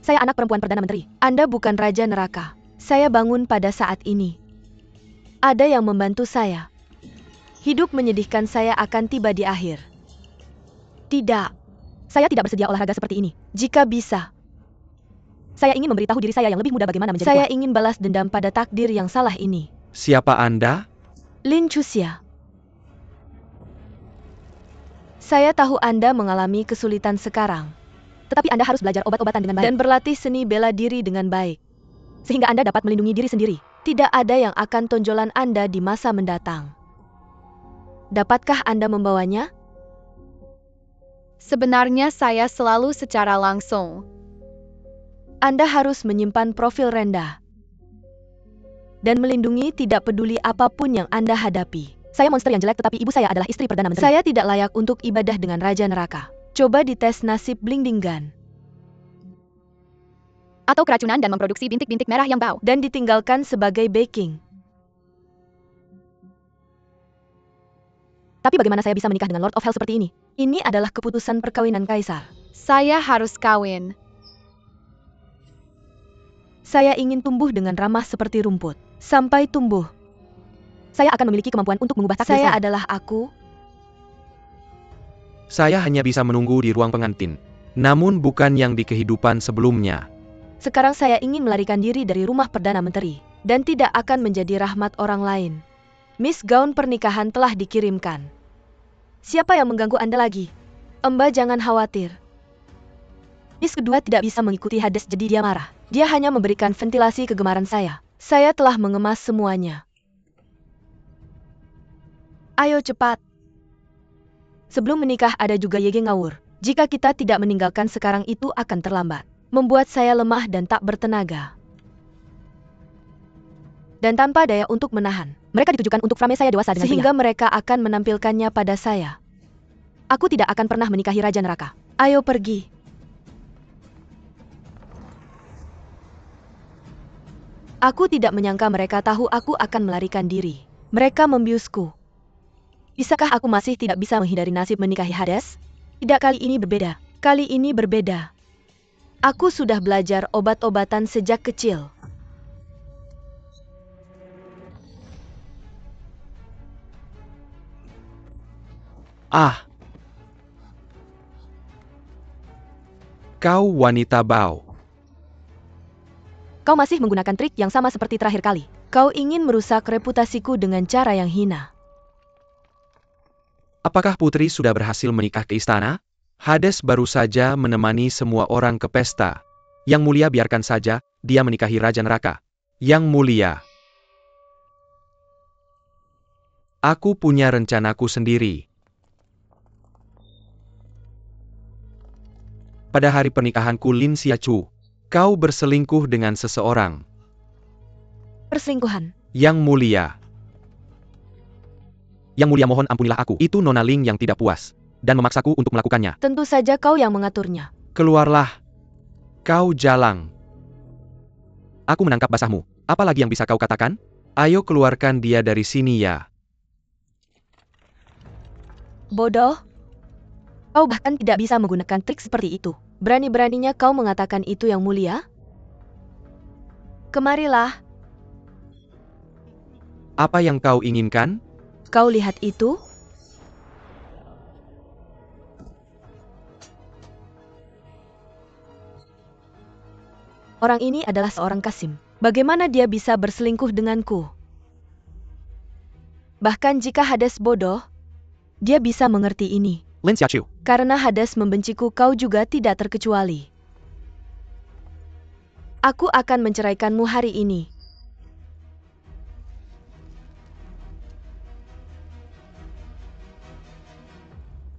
Saya anak perempuan Perdana Menteri. Anda bukan Raja Neraka. Saya bangun pada saat ini. Ada yang membantu saya. Hidup menyedihkan saya akan tiba di akhir. Tidak. Saya tidak bersedia olahraga seperti ini. Jika bisa. Saya ingin memberitahu diri saya yang lebih muda bagaimana menjadi kuat. Saya ingin balas dendam pada takdir yang salah ini. Siapa Anda? Lin Chuxia. Saya tahu Anda mengalami kesulitan sekarang. Tetapi Anda harus belajar obat-obatan dengan baik. Dan berlatih seni bela diri dengan baik. Sehingga Anda dapat melindungi diri sendiri. Tidak ada yang akan tonjolan Anda di masa mendatang. Dapatkah Anda membawanya? Sebenarnya saya selalu secara langsung. Anda harus menyimpan profil rendah. Dan melindungi tidak peduli apapun yang Anda hadapi. Saya monster yang jelek tetapi ibu saya adalah istri Perdana Menteri. Saya tidak layak untuk ibadah dengan Raja Neraka. Coba dites nasib Blingdinggan. Atau keracunan dan memproduksi bintik-bintik merah yang bau. Dan ditinggalkan sebagai baking. Tapi bagaimana saya bisa menikah dengan Lord of Hell seperti ini? Ini adalah keputusan perkawinan kaisar. Saya harus kawin. Saya ingin tumbuh dengan ramah seperti rumput. Sampai tumbuh. Saya akan memiliki kemampuan untuk mengubah takdir saya. Saya adalah aku. Saya hanya bisa menunggu di ruang pengantin. Namun bukan yang di kehidupan sebelumnya. Sekarang saya ingin melarikan diri dari rumah Perdana Menteri. Dan tidak akan menjadi rahmat orang lain. Miss gaun pernikahan telah dikirimkan. Siapa yang mengganggu Anda lagi? Mbak jangan khawatir. Miss kedua tidak bisa mengikuti Hades jadi dia marah. Dia hanya memberikan ventilasi kegemaran saya. Saya telah mengemas semuanya. Ayo cepat. Sebelum menikah ada juga Yege ngawur. Jika kita tidak meninggalkan sekarang itu akan terlambat. Membuat saya lemah dan tak bertenaga. Dan tanpa daya untuk menahan. Mereka ditujukan untuk frame saya dewasa dengan sehingga mereka akan menampilkannya pada saya. Aku tidak akan pernah menikahi Raja Neraka. Ayo pergi. Aku tidak menyangka mereka tahu aku akan melarikan diri. Mereka membiusku. Bisakah aku masih tidak bisa menghindari nasib menikahi Hades? Tidak, kali ini berbeda. Kali ini berbeda. Aku sudah belajar obat-obatan sejak kecil. Ah! Kau wanita bau. Kau masih menggunakan trik yang sama seperti terakhir kali. Kau ingin merusak reputasiku dengan cara yang hina. Apakah putri sudah berhasil menikah ke istana? Hades baru saja menemani semua orang ke pesta. Yang mulia biarkan saja, dia menikahi Raja Neraka. Yang mulia. Aku punya rencanaku sendiri. Pada hari pernikahanku Lin Xiaochu, kau berselingkuh dengan seseorang. Perselingkuhan. Yang mulia. Yang mulia mohon ampunilah aku. Itu Nona Ling yang tidak puas. Dan memaksaku untuk melakukannya. Tentu saja kau yang mengaturnya. Keluarlah. Kau jalang. Aku menangkap basahmu. Apa lagi yang bisa kau katakan? Ayo keluarkan dia dari sini ya. Bodoh. Kau bahkan tidak bisa menggunakan trik seperti itu. Berani-beraninya kau mengatakan itu yang mulia? Kemarilah. Apa yang kau inginkan? Kau lihat itu? Orang ini adalah seorang Kasim. Bagaimana dia bisa berselingkuh denganku? Bahkan jika Hades bodoh, dia bisa mengerti ini. Lin Xiaochu. Karena Hades membenciku, kau juga tidak terkecuali. Aku akan menceraikanmu hari ini.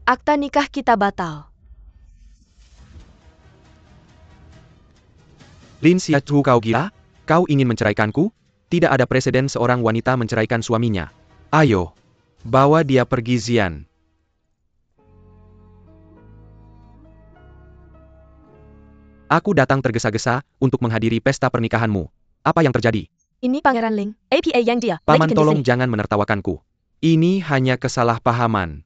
Akta nikah kita batal. Lin Xiaochu, kau gila? Kau ingin menceraikanku? Tidak ada preseden seorang wanita menceraikan suaminya. Ayo, bawa dia pergi Xian. Aku datang tergesa-gesa untuk menghadiri pesta pernikahanmu. Apa yang terjadi? Ini Pangeran Ling, APA yang dia. Paman, tolong jangan menertawakanku. Ini hanya kesalahpahaman.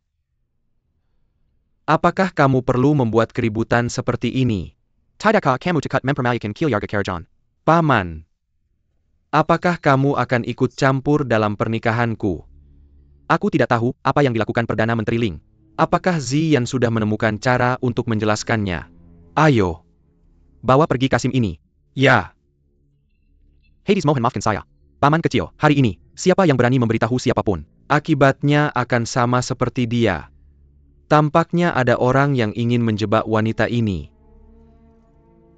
Apakah kamu perlu membuat keributan seperti ini? Tidakkah kamu cekat mempermalukan keluarga Karajan? Paman, apakah kamu akan ikut campur dalam pernikahanku? Aku tidak tahu apa yang dilakukan Perdana Menteri Ling. Apakah Ziyan sudah menemukan cara untuk menjelaskannya? Ayo, bawa pergi Kasim ini. Ya. Hades mohon maafkan saya. Paman kecil, hari ini, siapa yang berani memberitahu siapapun? Akibatnya akan sama seperti dia. Tampaknya ada orang yang ingin menjebak wanita ini.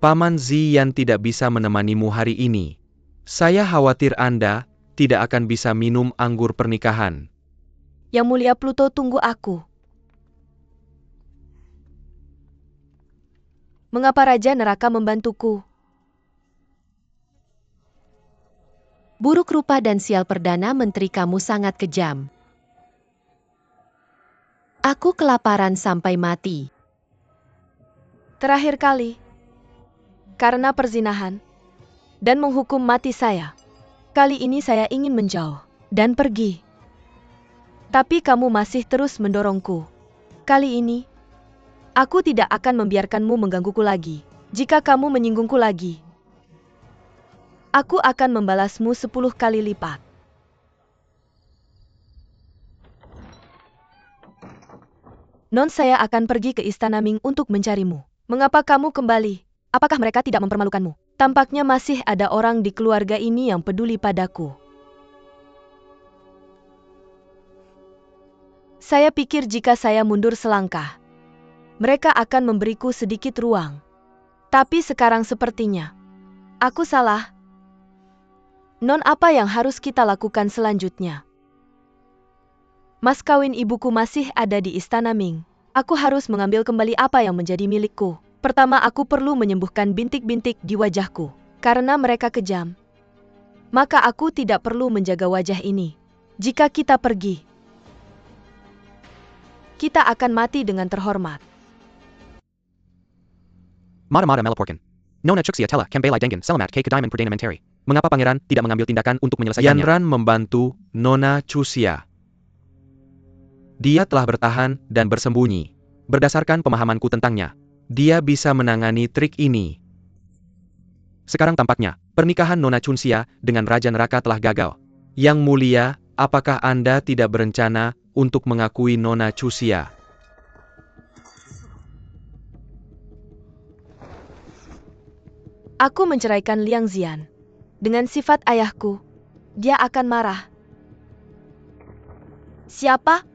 Paman Ziyan tidak bisa menemanimu hari ini. Saya khawatir Anda tidak akan bisa minum anggur pernikahan. Yang Mulia Pluto, tunggu aku. Mengapa Raja Neraka membantuku? Buruk rupa dan sial Perdana Menteri kamu sangat kejam. Aku kelaparan sampai mati. Terakhir kali. Karena perzinahan. Dan menghukum mati saya. Kali ini saya ingin menjauh. Dan pergi. Tapi kamu masih terus mendorongku. Kali ini, aku tidak akan membiarkanmu menggangguku lagi. Jika kamu menyinggungku lagi, aku akan membalasmu 10 kali lipat. Non, saya akan pergi ke Istana Ming untuk mencarimu. Mengapa kamu kembali? Apakah mereka tidak mempermalukanmu? Tampaknya masih ada orang di keluarga ini yang peduli padaku. Saya pikir jika saya mundur selangkah, mereka akan memberiku sedikit ruang. Tapi sekarang sepertinya, aku salah. Non, apa yang harus kita lakukan selanjutnya? Mas kawin ibuku masih ada di Istana Ming. Aku harus mengambil kembali apa yang menjadi milikku. Pertama, aku perlu menyembuhkan bintik-bintik di wajahku. Karena mereka kejam, maka aku tidak perlu menjaga wajah ini. Jika kita pergi, kita akan mati dengan terhormat. Mata-mata melaporkan. Nona Chuxia telah kembali dengan selamat ke kediaman Perdana Menteri. Mengapa pangeran tidak mengambil tindakan untuk menyelesaikannya? Yanran membantu Nona Chuxia. Dia telah bertahan dan bersembunyi. Berdasarkan pemahamanku tentangnya, dia bisa menangani trik ini. Sekarang tampaknya, pernikahan Nona Chuxia dengan Raja Neraka telah gagal. Yang Mulia, apakah Anda tidak berencana untuk mengakui Nona Chuxia? Aku menceraikan Liang Ziyan. Dengan sifat ayahku, dia akan marah. Siapa?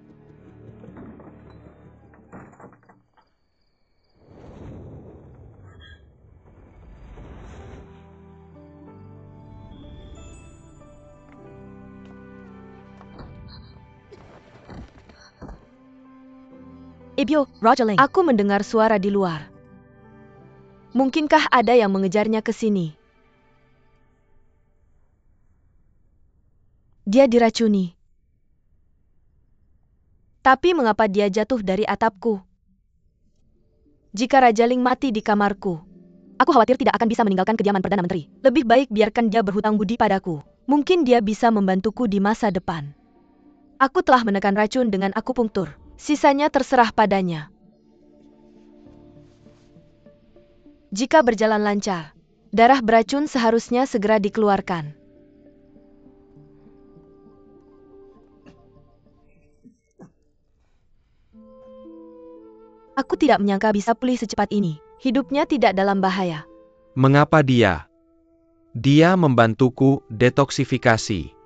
Ibyo, Raja Ling. Aku mendengar suara di luar. Mungkinkah ada yang mengejarnya ke sini? Dia diracuni. Tapi mengapa dia jatuh dari atapku? Jika Raja Ling mati di kamarku, aku khawatir tidak akan bisa meninggalkan kediaman Perdana Menteri. Lebih baik biarkan dia berhutang budi padaku. Mungkin dia bisa membantuku di masa depan. Aku telah menekan racun dengan akupunktur. Sisanya terserah padanya. Jika berjalan lancar, darah beracun seharusnya segera dikeluarkan. Aku tidak menyangka bisa pulih secepat ini. Hidupnya tidak dalam bahaya. Mengapa dia? Dia membantuku detoksifikasi.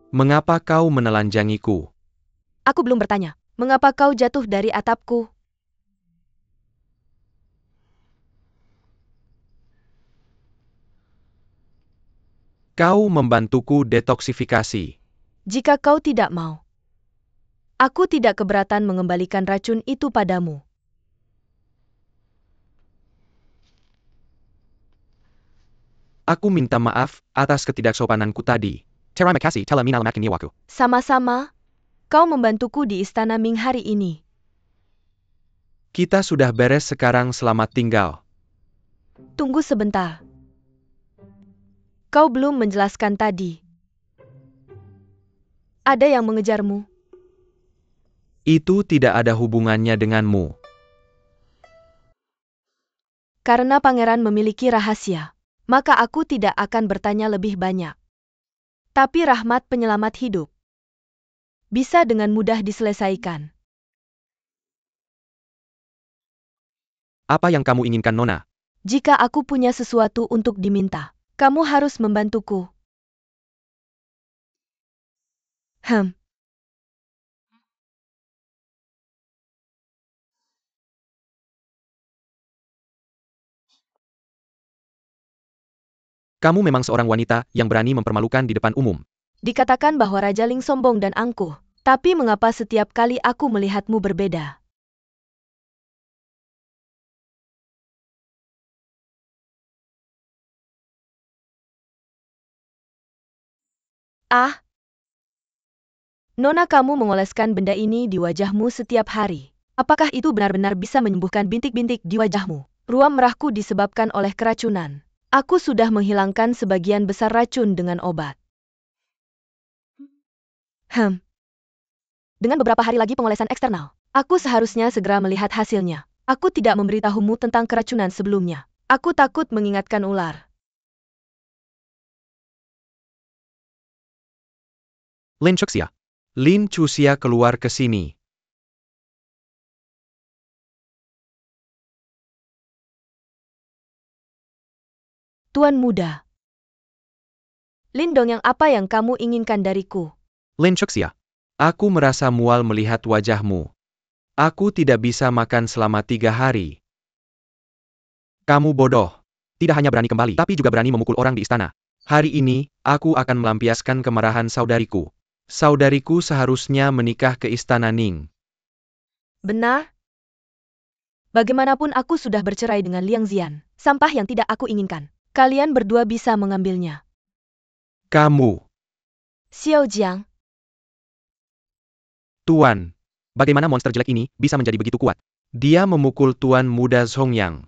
Mengapa kau menelanjangiku? Aku belum bertanya. Mengapa kau jatuh dari atapku? Kau membantuku detoksifikasi. Jika kau tidak mau, aku tidak keberatan mengembalikan racun itu padamu. Aku minta maaf atas ketidaksopananku tadi. Terima kasih telah menyelamatkan nyawaku. Sama-sama. Kau membantuku di Istana Ming hari ini. Kita sudah beres sekarang, selamat tinggal. Tunggu sebentar. Kau belum menjelaskan tadi. Ada yang mengejarmu? Itu tidak ada hubungannya denganmu. Karena pangeran memiliki rahasia, maka aku tidak akan bertanya lebih banyak. Tapi rahmat penyelamat hidup bisa dengan mudah diselesaikan. Apa yang kamu inginkan, Nona? Jika aku punya sesuatu untuk diminta, kamu harus membantuku. Kamu memang seorang wanita yang berani mempermalukan di depan umum. Dikatakan bahwa Raja Ling sombong dan angkuh, tapi mengapa setiap kali aku melihatmu berbeda? Ah, Nona, kamu mengoleskan benda ini di wajahmu setiap hari. Apakah itu benar-benar bisa menyembuhkan bintik-bintik di wajahmu? Ruam merahku disebabkan oleh keracunan. Aku sudah menghilangkan sebagian besar racun dengan obat. Dengan beberapa hari lagi pengolesan eksternal, aku seharusnya segera melihat hasilnya. Aku tidak memberitahumu tentang keracunan sebelumnya. Aku takut mengingatkan ular. Lin Chuxia. Lin Chuxia keluar ke sini. Tuan muda. Lindong, yang apa yang kamu inginkan dariku? Lin Chuxia. Aku merasa mual melihat wajahmu. Aku tidak bisa makan selama 3 hari. Kamu bodoh. Tidak hanya berani kembali, tapi juga berani memukul orang di istana. Hari ini, aku akan melampiaskan kemarahan saudariku. Saudariku seharusnya menikah ke istana Ning. Benar? Bagaimanapun aku sudah bercerai dengan Liang Zian, sampah yang tidak aku inginkan. Kalian berdua bisa mengambilnya. Kamu, Xiao Jiang, Tuan. Bagaimana monster jelek ini bisa menjadi begitu kuat? Dia memukul Tuan muda Zongyang.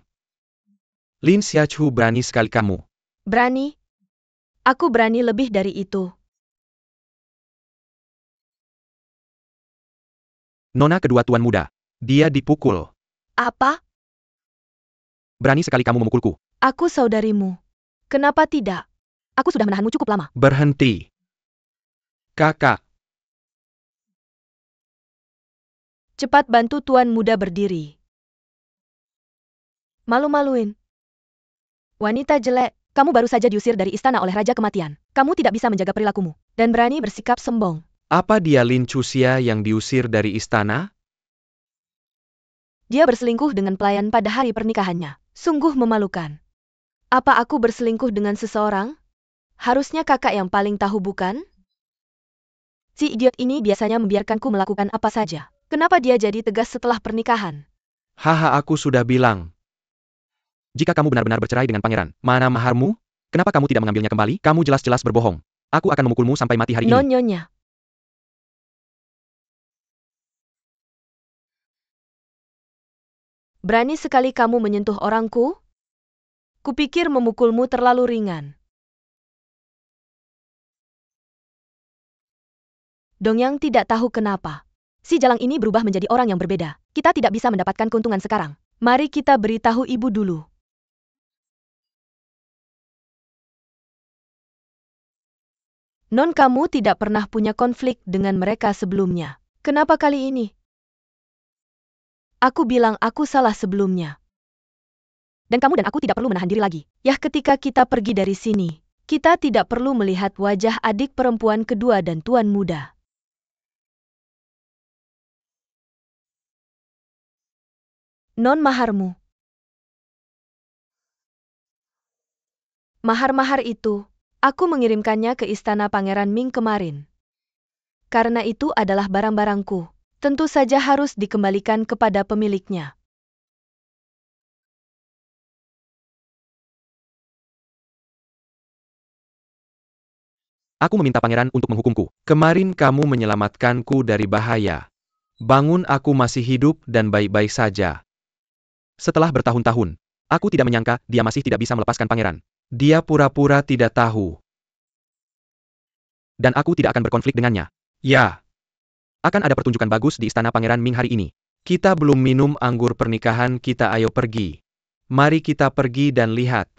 Lin Xiachu, berani sekali kamu. berani? Aku berani lebih dari itu. Nona kedua Tuan muda. Dia dipukul. Apa? Berani sekali kamu memukulku. Aku saudarimu. Kenapa tidak? Aku sudah menahanmu cukup lama. Berhenti. Kakak. Cepat bantu Tuan muda berdiri. Malu-maluin. Wanita jelek, kamu baru saja diusir dari istana oleh Raja Kematian. Kamu tidak bisa menjaga perilakumu, dan berani bersikap sombong. Apa dia Lin Chuxia yang diusir dari istana? Dia berselingkuh dengan pelayan pada hari pernikahannya. Sungguh memalukan. Apa aku berselingkuh dengan seseorang? Harusnya kakak yang paling tahu, bukan? Si idiot ini biasanya membiarkanku melakukan apa saja. Kenapa dia jadi tegas setelah pernikahan? Haha, aku sudah bilang. Jika kamu benar-benar bercerai dengan pangeran, mana maharmu? Kenapa kamu tidak mengambilnya kembali? Kamu jelas-jelas berbohong. Aku akan memukulmu sampai mati hari ini. Nonyonya. Berani sekali kamu menyentuh orangku? Kupikir memukulmu terlalu ringan. Dongyang tidak tahu kenapa. Si jalang ini berubah menjadi orang yang berbeda. Kita tidak bisa mendapatkan keuntungan sekarang. Mari kita beritahu ibu dulu. Non, kamu tidak pernah punya konflik dengan mereka sebelumnya. Kenapa kali ini? Aku bilang aku salah sebelumnya. Dan kamu dan aku tidak perlu menahan diri lagi. Yah, ketika kita pergi dari sini, kita tidak perlu melihat wajah adik perempuan kedua dan tuan muda. Non, maharmu. Mahar-mahar itu, aku mengirimkannya ke istana Pangeran Ming kemarin. Karena itu adalah barang-barangku. Tentu saja harus dikembalikan kepada pemiliknya. Aku meminta pangeran untuk menghukumku. Kemarin kamu menyelamatkanku dari bahaya. Bangun, aku masih hidup dan baik-baik saja. Setelah bertahun-tahun, aku tidak menyangka dia masih tidak bisa melepaskan pangeran. Dia pura-pura tidak tahu. Dan aku tidak akan berkonflik dengannya. Ya. Akan ada pertunjukan bagus di Istana Pangeran Ming hari ini. Kita belum minum anggur pernikahan kita, ayo pergi. Mari kita pergi dan lihat.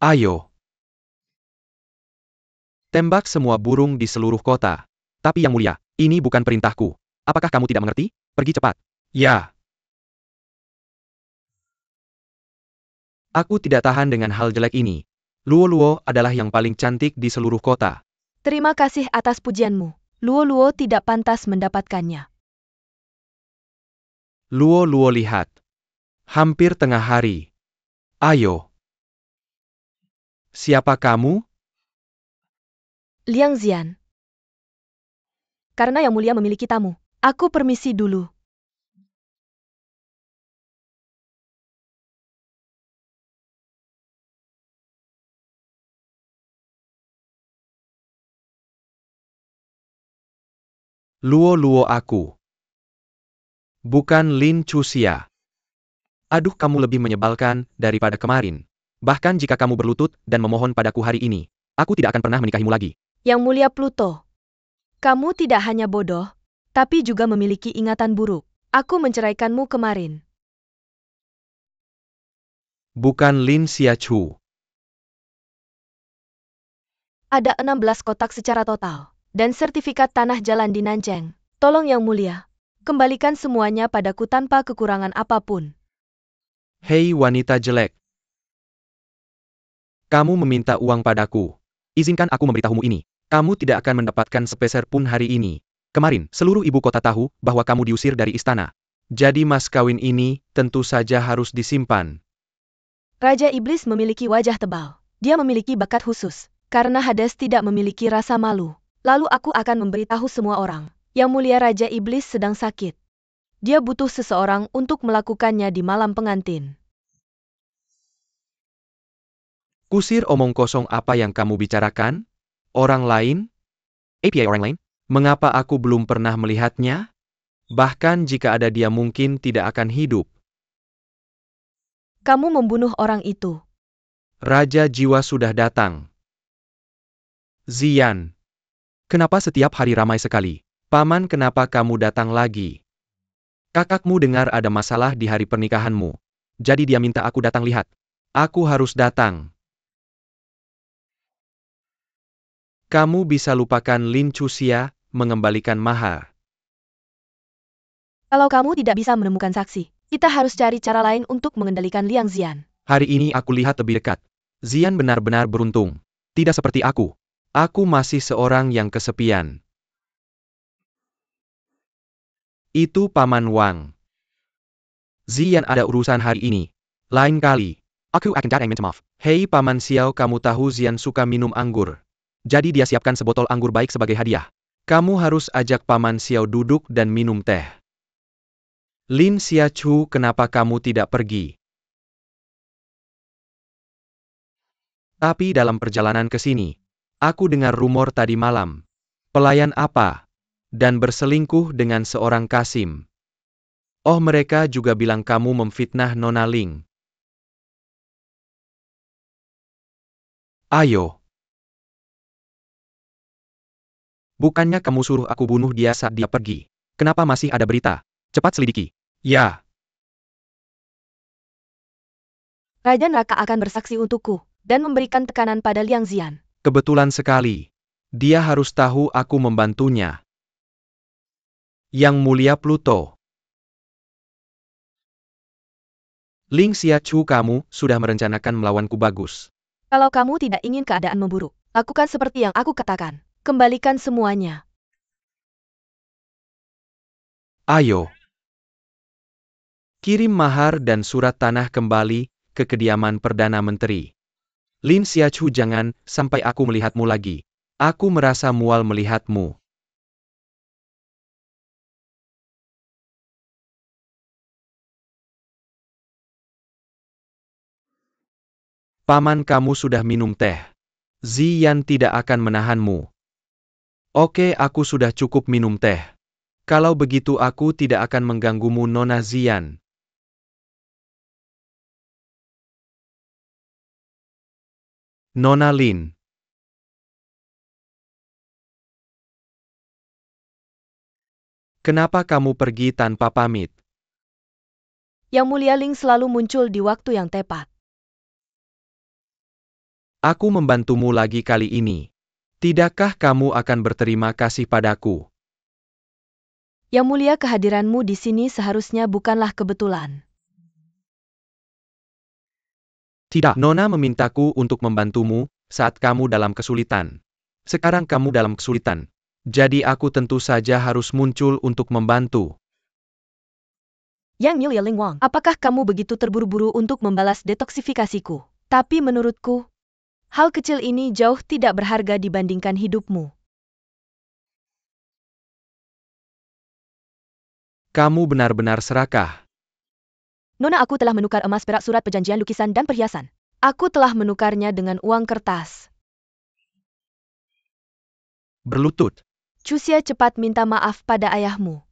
Ayo. Tembak semua burung di seluruh kota. Tapi Yang Mulia, ini bukan perintahku. Apakah kamu tidak mengerti? Pergi cepat. Ya. Aku tidak tahan dengan hal jelek ini. Luo adalah yang paling cantik di seluruh kota. Terima kasih atas pujianmu. Luo tidak pantas mendapatkannya. Luo lihat. Hampir tengah hari. Ayo. Siapa kamu? Liang Zian. Karena Yang Mulia memiliki tamu, aku permisi dulu. Luo aku. Bukan Lin Chuxia. Aduh, kamu lebih menyebalkan daripada kemarin. Bahkan jika kamu berlutut dan memohon padaku hari ini, aku tidak akan pernah menikahimu lagi. Yang Mulia Pluto. Kamu tidak hanya bodoh, tapi juga memiliki ingatan buruk. Aku menceraikanmu kemarin. Bukan Lin Xiachu. Ada 16 kotak secara total, dan sertifikat tanah jalan di Nanjing. Tolong Yang Mulia, kembalikan semuanya padaku tanpa kekurangan apapun. Hei wanita jelek. Kamu meminta uang padaku. Izinkan aku memberitahumu ini. Kamu tidak akan mendapatkan sepeser pun hari ini. Kemarin, seluruh ibu kota tahu bahwa kamu diusir dari istana. Jadi mas kawin ini tentu saja harus disimpan. Raja Iblis memiliki wajah tebal. Dia memiliki bakat khusus. Karena Hades tidak memiliki rasa malu. Lalu aku akan memberitahu semua orang. Yang Mulia Raja Iblis sedang sakit. Dia butuh seseorang untuk melakukannya di malam pengantin. Kusir omong kosong, apa yang kamu bicarakan? Orang lain? API orang lain? Mengapa aku belum pernah melihatnya? Bahkan jika ada dia mungkin tidak akan hidup. Kamu membunuh orang itu. Raja Jiwa sudah datang. Zian. Kenapa setiap hari ramai sekali? Paman, kenapa kamu datang lagi? Kakakmu dengar ada masalah di hari pernikahanmu. Jadi dia minta aku datang lihat. Aku harus datang. Kamu bisa lupakan Lin Chuxia, mengembalikan mahar. Kalau kamu tidak bisa menemukan saksi, kita harus cari cara lain untuk mengendalikan Liang Zian. Hari ini aku lihat lebih dekat. Zian benar-benar beruntung. Tidak seperti aku. Aku masih seorang yang kesepian. Itu Paman Wang. Zian ada urusan hari ini. Lain kali. Aku akan datang minta maaf. Hei Paman Xiao, kamu tahu Zian suka minum anggur. Jadi dia siapkan sebotol anggur baik sebagai hadiah. Kamu harus ajak Paman Xiao duduk dan minum teh. Lin Xiachu, kenapa kamu tidak pergi? Tapi dalam perjalanan ke sini, aku dengar rumor tadi malam. Pelayan apa? Dan berselingkuh dengan seorang Kasim. Oh, mereka juga bilang kamu memfitnah Nona Ling. Ayo. Bukannya kamu suruh aku bunuh dia saat dia pergi? Kenapa masih ada berita? Cepat selidiki. Ya. Raja Neraka akan bersaksi untukku, dan memberikan tekanan pada Liang Zian. Kebetulan sekali. Dia harus tahu aku membantunya. Yang Mulia Pluto. Ling Xiachu, kamu sudah merencanakan melawanku, bagus. Kalau kamu tidak ingin keadaan memburuk, lakukan seperti yang aku katakan. Kembalikan semuanya. Ayo. Kirim mahar dan surat tanah kembali ke kediaman Perdana Menteri. Lin Xiachu, jangan sampai aku melihatmu lagi. Aku merasa mual melihatmu. Paman, kamu sudah minum teh. Zian tidak akan menahanmu. Oke, aku sudah cukup minum teh. Kalau begitu aku tidak akan mengganggumu, Nona Zian. Nona Lin. Kenapa kamu pergi tanpa pamit? Yang Mulia Ling selalu muncul di waktu yang tepat. Aku membantumu lagi kali ini. Tidakkah kamu akan berterima kasih padaku? Yang Mulia, kehadiranmu di sini seharusnya bukanlah kebetulan. Tidak. Nona memintaku untuk membantumu saat kamu dalam kesulitan. Sekarang kamu dalam kesulitan. Jadi aku tentu saja harus muncul untuk membantu. Yang Mulia Ling Wang, apakah kamu begitu terburu-buru untuk membalas detoksifikasiku? Tapi menurutku, hal kecil ini jauh tidak berharga dibandingkan hidupmu. Kamu benar-benar serakah. Nona, aku telah menukar emas, perak, surat perjanjian, lukisan, dan perhiasan. Aku telah menukarnya dengan uang kertas. Berlutut. Chuxia, cepat minta maaf pada ayahmu.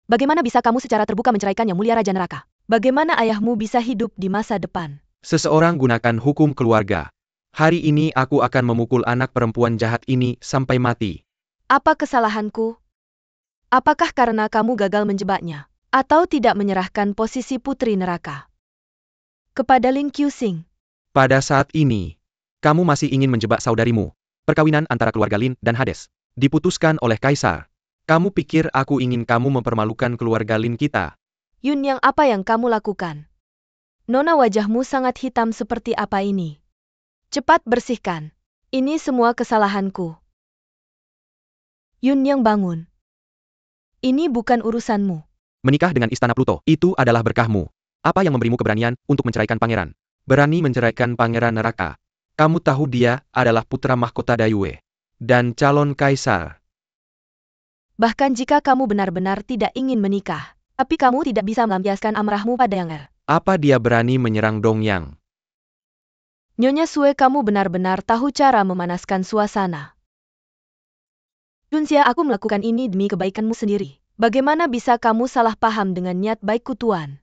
Bagaimana bisa kamu secara terbuka menceraikan Yang Mulia Raja Neraka? Bagaimana ayahmu bisa hidup di masa depan? Seseorang gunakan hukum keluarga. Hari ini aku akan memukul anak perempuan jahat ini sampai mati. Apa kesalahanku? Apakah karena kamu gagal menjebaknya? Atau tidak menyerahkan posisi putri neraka kepada Lin Qixing? Pada saat ini, kamu masih ingin menjebak saudarimu. Perkawinan antara keluarga Lin dan Hades diputuskan oleh Kaisar. Kamu pikir aku ingin kamu mempermalukan keluarga Lin kita? Yun Yang, apa yang kamu lakukan? Nona, wajahmu sangat hitam seperti apa ini? Cepat bersihkan. Ini semua kesalahanku. Yun Yang, bangun. Ini bukan urusanmu. Menikah dengan Istana Pluto, itu adalah berkahmu. Apa yang memberimu keberanian untuk menceraikan pangeran? Berani menceraikan pangeran neraka. Kamu tahu dia adalah putra mahkota Dayue. Dan calon kaisar. Bahkan jika kamu benar-benar tidak ingin menikah, tapi kamu tidak bisa melampiaskan amarahmu pada Yang Er. Apa dia berani menyerang Dongyang? Nyonya Sue, kamu benar-benar tahu cara memanaskan suasana. Junxia, aku melakukan ini demi kebaikanmu sendiri. Bagaimana bisa kamu salah paham dengan niat baikku, Tuan?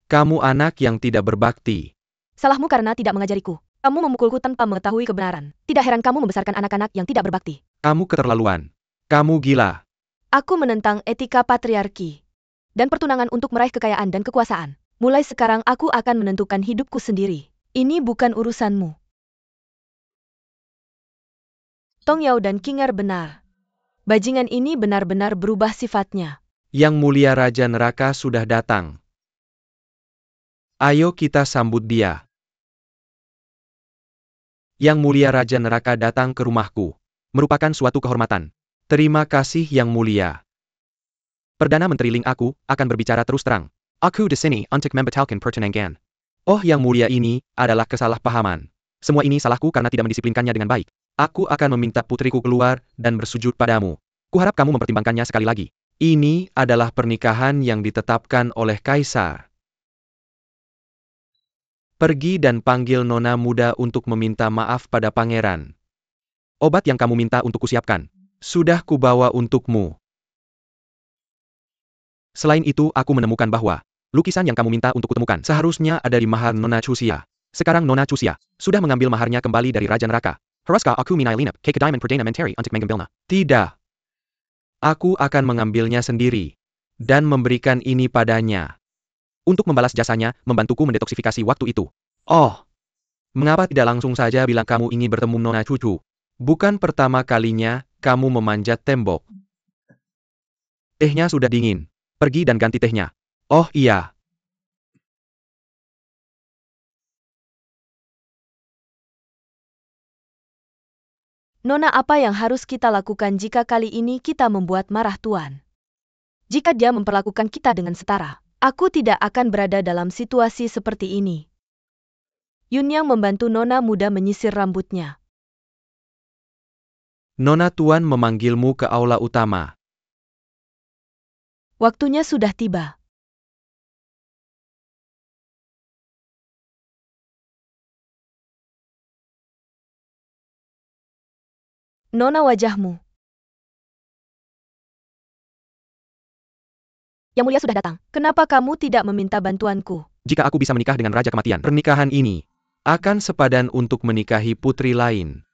Kamu anak yang tidak berbakti. Salahmu karena tidak mengajariku. Kamu memukulku tanpa mengetahui kebenaran. Tidak heran kamu membesarkan anak-anak yang tidak berbakti. Kamu keterlaluan. Kamu gila. Aku menentang etika patriarki dan pertunangan untuk meraih kekayaan dan kekuasaan. Mulai sekarang aku akan menentukan hidupku sendiri. Ini bukan urusanmu. Tong Yao dan King Er benar. Bajingan ini benar-benar berubah sifatnya. Yang Mulia Raja Neraka sudah datang. Ayo kita sambut dia. Yang Mulia Raja Neraka datang ke rumahku. Merupakan suatu kehormatan. Terima kasih Yang Mulia. Perdana Menteri Ling, aku akan berbicara terus terang. Aku di sini untuk membatalkan pertunangan. Oh, Yang Mulia, ini adalah kesalahpahaman. Semua ini salahku karena tidak mendisiplinkannya dengan baik. Aku akan meminta putriku keluar dan bersujud padamu. Kuharap kamu mempertimbangkannya sekali lagi. Ini adalah pernikahan yang ditetapkan oleh Kaisar. Pergi dan panggil nona muda untuk meminta maaf pada pangeran. Obat yang kamu minta untuk kusiapkan. Sudah kubawa untukmu. Selain itu, aku menemukan bahwa lukisan yang kamu minta untuk kutemukan seharusnya ada di mahar Nona Chuxia. Sekarang Nona Chuxia sudah mengambil maharnya kembali dari Raja Neraka. Haruskah aku minailinap ke diamond perdana menteri untuk mengambilnya? Tidak. Aku akan mengambilnya sendiri dan memberikan ini padanya. Untuk membalas jasanya, membantuku mendetoksifikasi waktu itu. Oh, mengapa tidak langsung saja bilang kamu ingin bertemu Nona Cucu? Bukan pertama kalinya kamu memanjat tembok. Tehnya sudah dingin. Pergi dan ganti tehnya. Oh iya. Nona, apa yang harus kita lakukan jika kali ini kita membuat marah Tuan? Jika dia memperlakukan kita dengan setara, aku tidak akan berada dalam situasi seperti ini. Yun Yang membantu Nona muda menyisir rambutnya. Nona Tuan memanggilmu ke aula utama. Waktunya sudah tiba. Nona, wajahmu. Yang Mulia sudah datang. Kenapa kamu tidak meminta bantuanku? Jika aku bisa menikah dengan Raja Kematian, pernikahan ini akan sepadan untuk menikahi putri lain.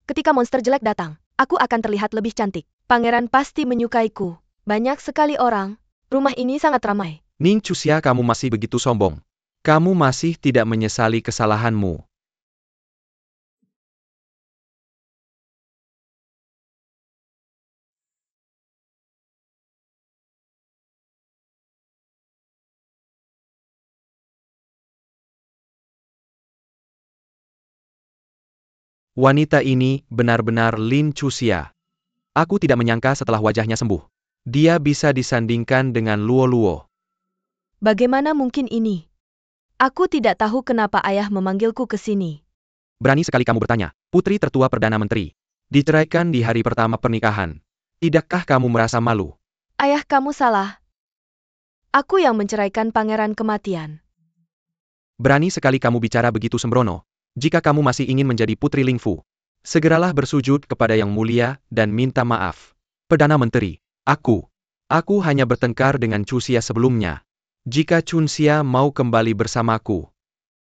Ketika monster jelek datang, aku akan terlihat lebih cantik. Pangeran pasti menyukaiku. Banyak sekali orang. Rumah ini sangat ramai. Ning Chuxia, kamu masih begitu sombong. Kamu masih tidak menyesali kesalahanmu. Wanita ini benar-benar Lin Chuxia. Aku tidak menyangka setelah wajahnya sembuh. Dia bisa disandingkan dengan Luo Luo. Bagaimana mungkin ini? Aku tidak tahu kenapa ayah memanggilku ke sini. Berani sekali kamu bertanya, putri tertua Perdana Menteri. Diceraikan di hari pertama pernikahan. Tidakkah kamu merasa malu? Ayah, kamu salah. Aku yang menceraikan Pangeran Kematian. Berani sekali kamu bicara begitu sembrono. Jika kamu masih ingin menjadi putri Lingfu, segeralah bersujud kepada Yang Mulia dan minta maaf. Perdana Menteri, aku hanya bertengkar dengan Chuxia sebelumnya. Jika Chuxia mau kembali bersamaku,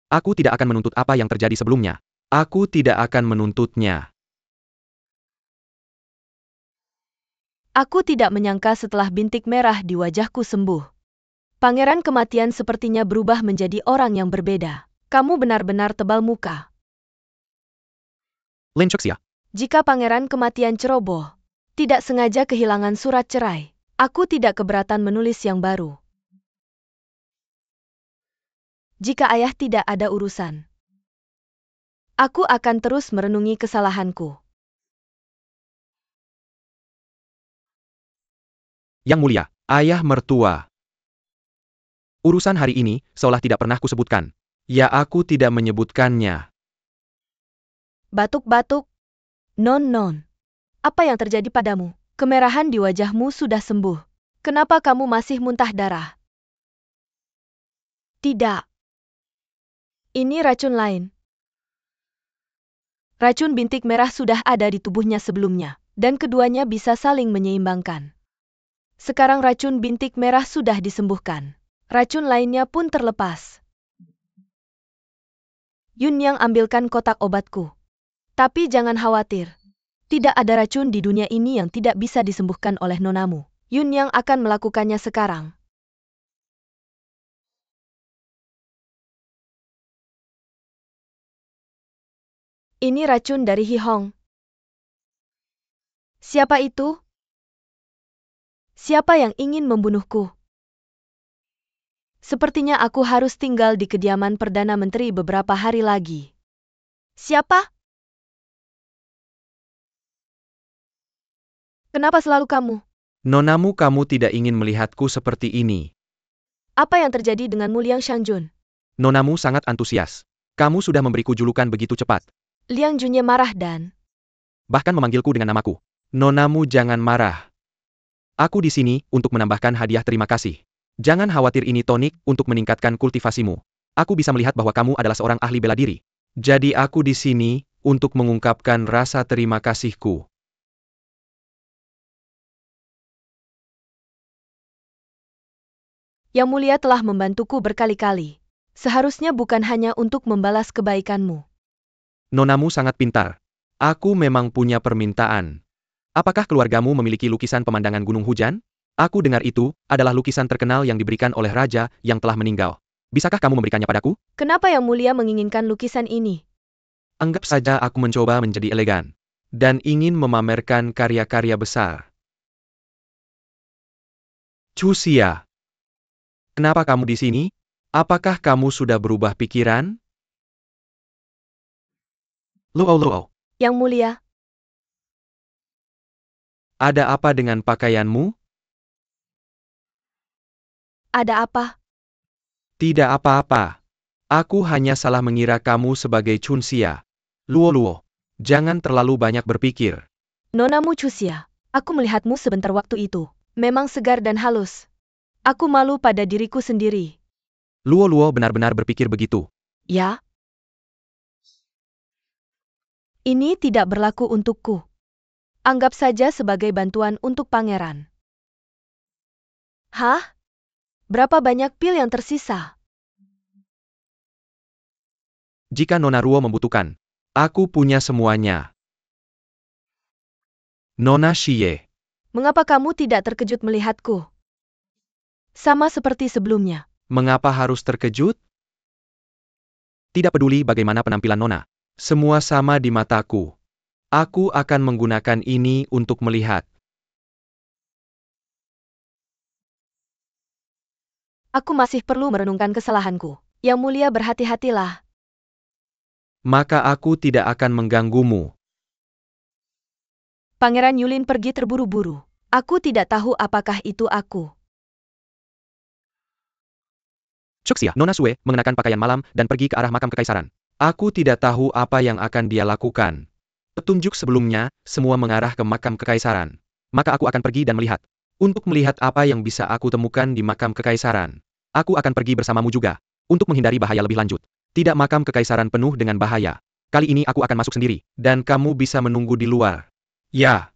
aku tidak akan menuntut apa yang terjadi sebelumnya. Aku tidak akan menuntutnya. Aku tidak menyangka setelah bintik merah di wajahku sembuh. Pangeran Kematian sepertinya berubah menjadi orang yang berbeda. Kamu benar-benar tebal muka. Lin Chuxia, Jika Pangeran Kematian ceroboh, tidak sengaja kehilangan surat cerai, aku tidak keberatan menulis yang baru. Jika ayah tidak ada urusan, aku akan terus merenungi kesalahanku. Yang Mulia, ayah mertua. Urusan hari ini seolah tidak pernah kusebutkan. Ya, aku tidak menyebutkannya. Batuk-batuk. Non. Apa yang terjadi padamu? Kemerahan di wajahmu sudah sembuh. Kenapa kamu masih muntah darah? Tidak. Ini racun lain. Racun bintik merah sudah ada di tubuhnya sebelumnya, dan keduanya bisa saling menyeimbangkan. Sekarang racun bintik merah sudah disembuhkan. Racun lainnya pun terlepas. Yunyang, ambilkan kotak obatku. Tapi jangan khawatir. Tidak ada racun di dunia ini yang tidak bisa disembuhkan oleh nonamu. Yunyang akan melakukannya sekarang. Ini racun dari Hi Hong. Siapa itu? Siapa yang ingin membunuhku? Sepertinya aku harus tinggal di kediaman Perdana Menteri beberapa hari lagi. Siapa? Kenapa selalu kamu? Nonamu, kamu tidak ingin melihatku seperti ini. Apa yang terjadi denganmu, Liang Shangjun? Nonamu sangat antusias. Kamu sudah memberiku julukan begitu cepat. Liang Junye marah dan Bahkan memanggilku dengan namaku. Nonamu, jangan marah. Aku di sini untuk menambahkan hadiah terima kasih. Jangan khawatir, ini tonik untuk meningkatkan kultivasimu. Aku bisa melihat bahwa kamu adalah seorang ahli bela diri. Jadi aku di sini untuk mengungkapkan rasa terima kasihku. Yang Mulia telah membantuku berkali-kali. Seharusnya bukan hanya untuk membalas kebaikanmu. Nonamu sangat pintar. Aku memang punya permintaan. Apakah keluargamu memiliki lukisan pemandangan gunung hujan? Aku dengar itu adalah lukisan terkenal yang diberikan oleh raja yang telah meninggal. Bisakah kamu memberikannya padaku? Kenapa Yang Mulia menginginkan lukisan ini? Anggap saja aku mencoba menjadi elegan dan ingin memamerkan karya-karya besar. Chuxia, kenapa kamu di sini? Apakah kamu sudah berubah pikiran? Luo. Yang Mulia, Ada apa dengan pakaianmu? ada apa? Tidak apa-apa. Aku hanya salah mengira kamu sebagai Chuxia. Luo, jangan terlalu banyak berpikir. Nonamu Chuxia, aku melihatmu sebentar waktu itu. Memang segar dan halus. Aku malu pada diriku sendiri. Luo benar-benar berpikir begitu. Ya? Ini tidak berlaku untukku. Anggap saja sebagai bantuan untuk pangeran. Hah? Berapa banyak pil yang tersisa? Jika Nona Ruo membutuhkan, aku punya semuanya. Nona Shie, Mengapa kamu tidak terkejut melihatku? Sama seperti sebelumnya. mengapa harus terkejut? Tidak peduli bagaimana penampilan Nona. Semua sama di mataku. Aku akan menggunakan ini untuk melihat. Aku masih perlu merenungkan kesalahanku. Yang mulia, berhati-hatilah. Maka aku tidak akan mengganggumu. Pangeran Yulin pergi terburu-buru. Aku tidak tahu apakah itu aku. Cuxia, Nona Sue, mengenakan pakaian malam dan pergi ke arah makam kekaisaran. Aku tidak tahu apa yang akan dia lakukan. Petunjuk sebelumnya, semua mengarah ke makam kekaisaran. Maka aku akan pergi dan melihat. Untuk melihat apa yang bisa aku temukan di makam kekaisaran. Aku akan pergi bersamamu juga. Untuk menghindari bahaya lebih lanjut. Tidak, makam kekaisaran penuh dengan bahaya. Kali ini aku akan masuk sendiri. Dan kamu bisa menunggu di luar. Ya.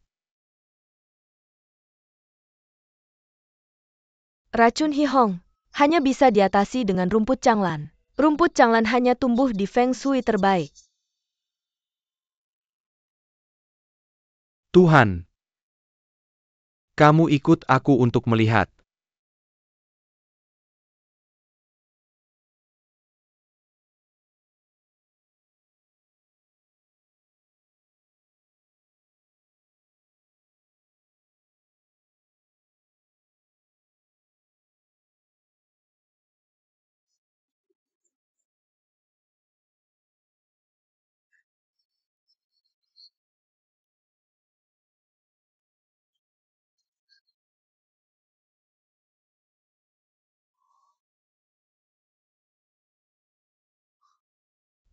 Racun Hihong hanya bisa diatasi dengan rumput canglan. Rumput canglan hanya tumbuh di Feng Shui terbaik. Tuhan. Kamu ikut aku untuk melihat.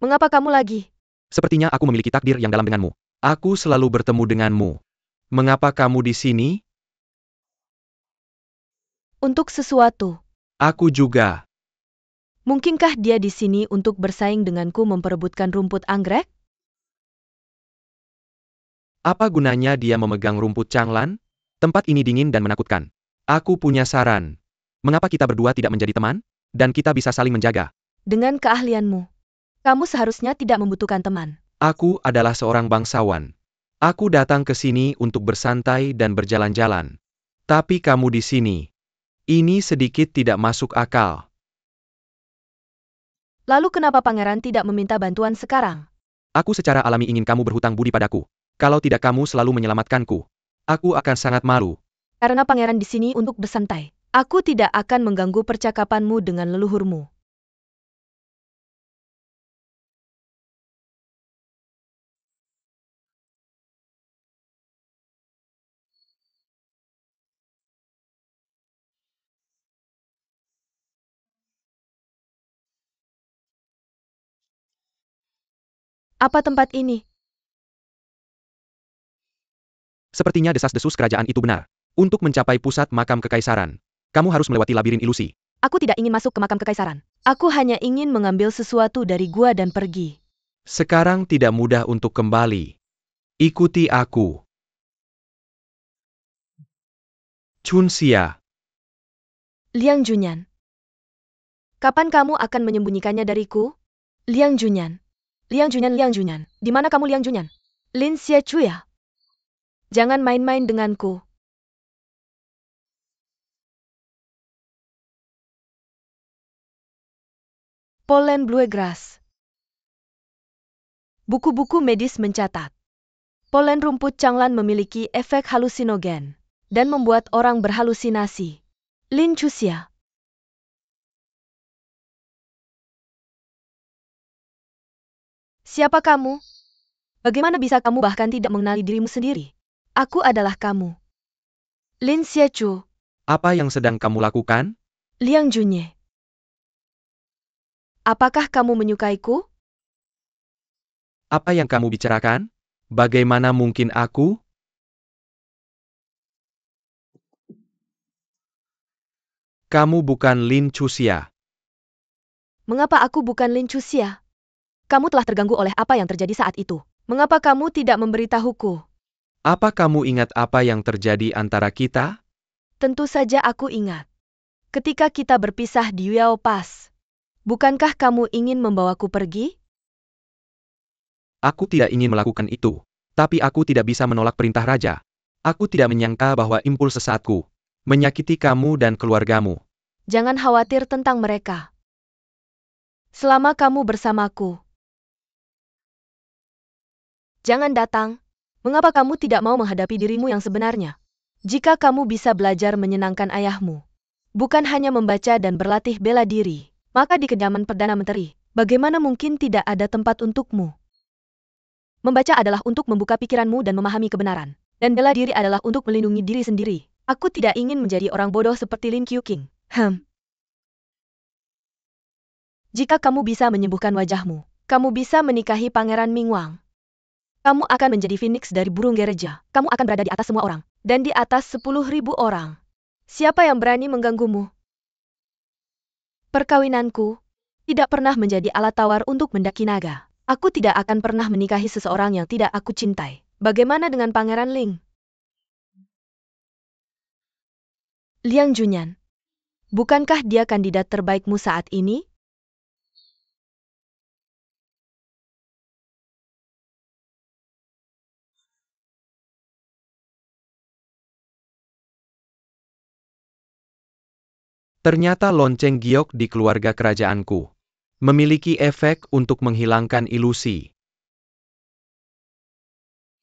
Mengapa kamu lagi? Sepertinya aku memiliki takdir yang dalam denganmu. Aku selalu bertemu denganmu. Mengapa kamu di sini? Untuk sesuatu. Aku juga. Mungkinkah dia di sini untuk bersaing denganku memperebutkan rumput anggrek? Apa gunanya dia memegang rumput canglan? Tempat ini dingin dan menakutkan. Aku punya saran. Mengapa kita berdua tidak menjadi teman? Dan kita bisa saling menjaga. Dengan keahlianmu, kamu seharusnya tidak membutuhkan teman. Aku adalah seorang bangsawan. Aku datang ke sini untuk bersantai dan berjalan-jalan. Tapi kamu di sini. Ini sedikit tidak masuk akal. Lalu kenapa pangeran tidak meminta bantuan sekarang? Aku secara alami ingin kamu berhutang budi padaku. Kalau tidak, kamu selalu menyelamatkanku. Aku akan sangat malu. Karena pangeran di sini untuk bersantai. Aku tidak akan mengganggu percakapanmu dengan leluhurmu. Apa tempat ini? Sepertinya desas-desus kerajaan itu benar. Untuk mencapai pusat makam kekaisaran, kamu harus melewati labirin ilusi. Aku tidak ingin masuk ke makam kekaisaran. Aku hanya ingin mengambil sesuatu dari gua dan pergi. Sekarang tidak mudah untuk kembali. Ikuti aku. Chunxia. Liang Junyan. Kapan kamu akan menyembunyikannya dariku? Liang Junyan. Liang Junyan, Liang Junyan. Di mana kamu, Liang Junyan? Lin Xiechuya. Jangan main-main denganku. Pollen bluegrass. Buku-buku medis mencatat. Polen rumput canglan memiliki efek halusinogen dan membuat orang berhalusinasi. Lin Chuxia. Siapa kamu? Bagaimana bisa kamu bahkan tidak mengenali dirimu sendiri? Aku adalah kamu. Lin Xiechu. Apa yang sedang kamu lakukan? Liang Junye. Apakah kamu menyukaiku? Apa yang kamu bicarakan? Bagaimana mungkin aku? Kamu bukan Lin Chuxia. Mengapa aku bukan Lin Chuxia? Kamu telah terganggu oleh apa yang terjadi saat itu. Mengapa kamu tidak memberitahuku? Apa kamu ingat apa yang terjadi antara kita? Tentu saja aku ingat. ketika kita berpisah di Yao Pass. Bukankah kamu ingin membawaku pergi? Aku tidak ingin melakukan itu. Tapi aku tidak bisa menolak perintah raja. Aku tidak menyangka bahwa impuls sesaatku menyakiti kamu dan keluargamu. Jangan khawatir tentang mereka. Selama kamu bersamaku. Jangan datang. Mengapa kamu tidak mau menghadapi dirimu yang sebenarnya? Jika kamu bisa belajar menyenangkan ayahmu, bukan hanya membaca dan berlatih bela diri, maka di kediaman Perdana Menteri, bagaimana mungkin tidak ada tempat untukmu? Membaca adalah untuk membuka pikiranmu dan memahami kebenaran. Dan bela diri adalah untuk melindungi diri sendiri. Aku tidak ingin menjadi orang bodoh seperti Lin Qiuqing. Jika kamu bisa menyembuhkan wajahmu, kamu bisa menikahi Pangeran Mingwang. Kamu akan menjadi phoenix dari burung gereja. Kamu akan berada di atas semua orang. Dan di atas 10.000 orang. Siapa yang berani mengganggumu? Perkawinanku tidak pernah menjadi alat tawar untuk mendaki naga. Aku tidak akan pernah menikahi seseorang yang tidak aku cintai. Bagaimana dengan Pangeran Ling? Liang Junyan. Bukankah dia kandidat terbaikmu saat ini? Ternyata lonceng giok di keluarga kerajaanku memiliki efek untuk menghilangkan ilusi.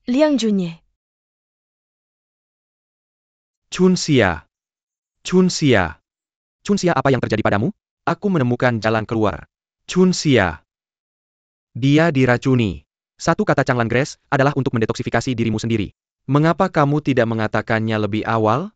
Liang Junye. Chunxia. Chunxia. Chunxia, apa yang terjadi padamu? Aku menemukan jalan keluar. Chunxia. Dia diracuni. Satu kata Changlan Grace adalah untuk mendetoksifikasi dirimu sendiri. Mengapa kamu tidak mengatakannya lebih awal?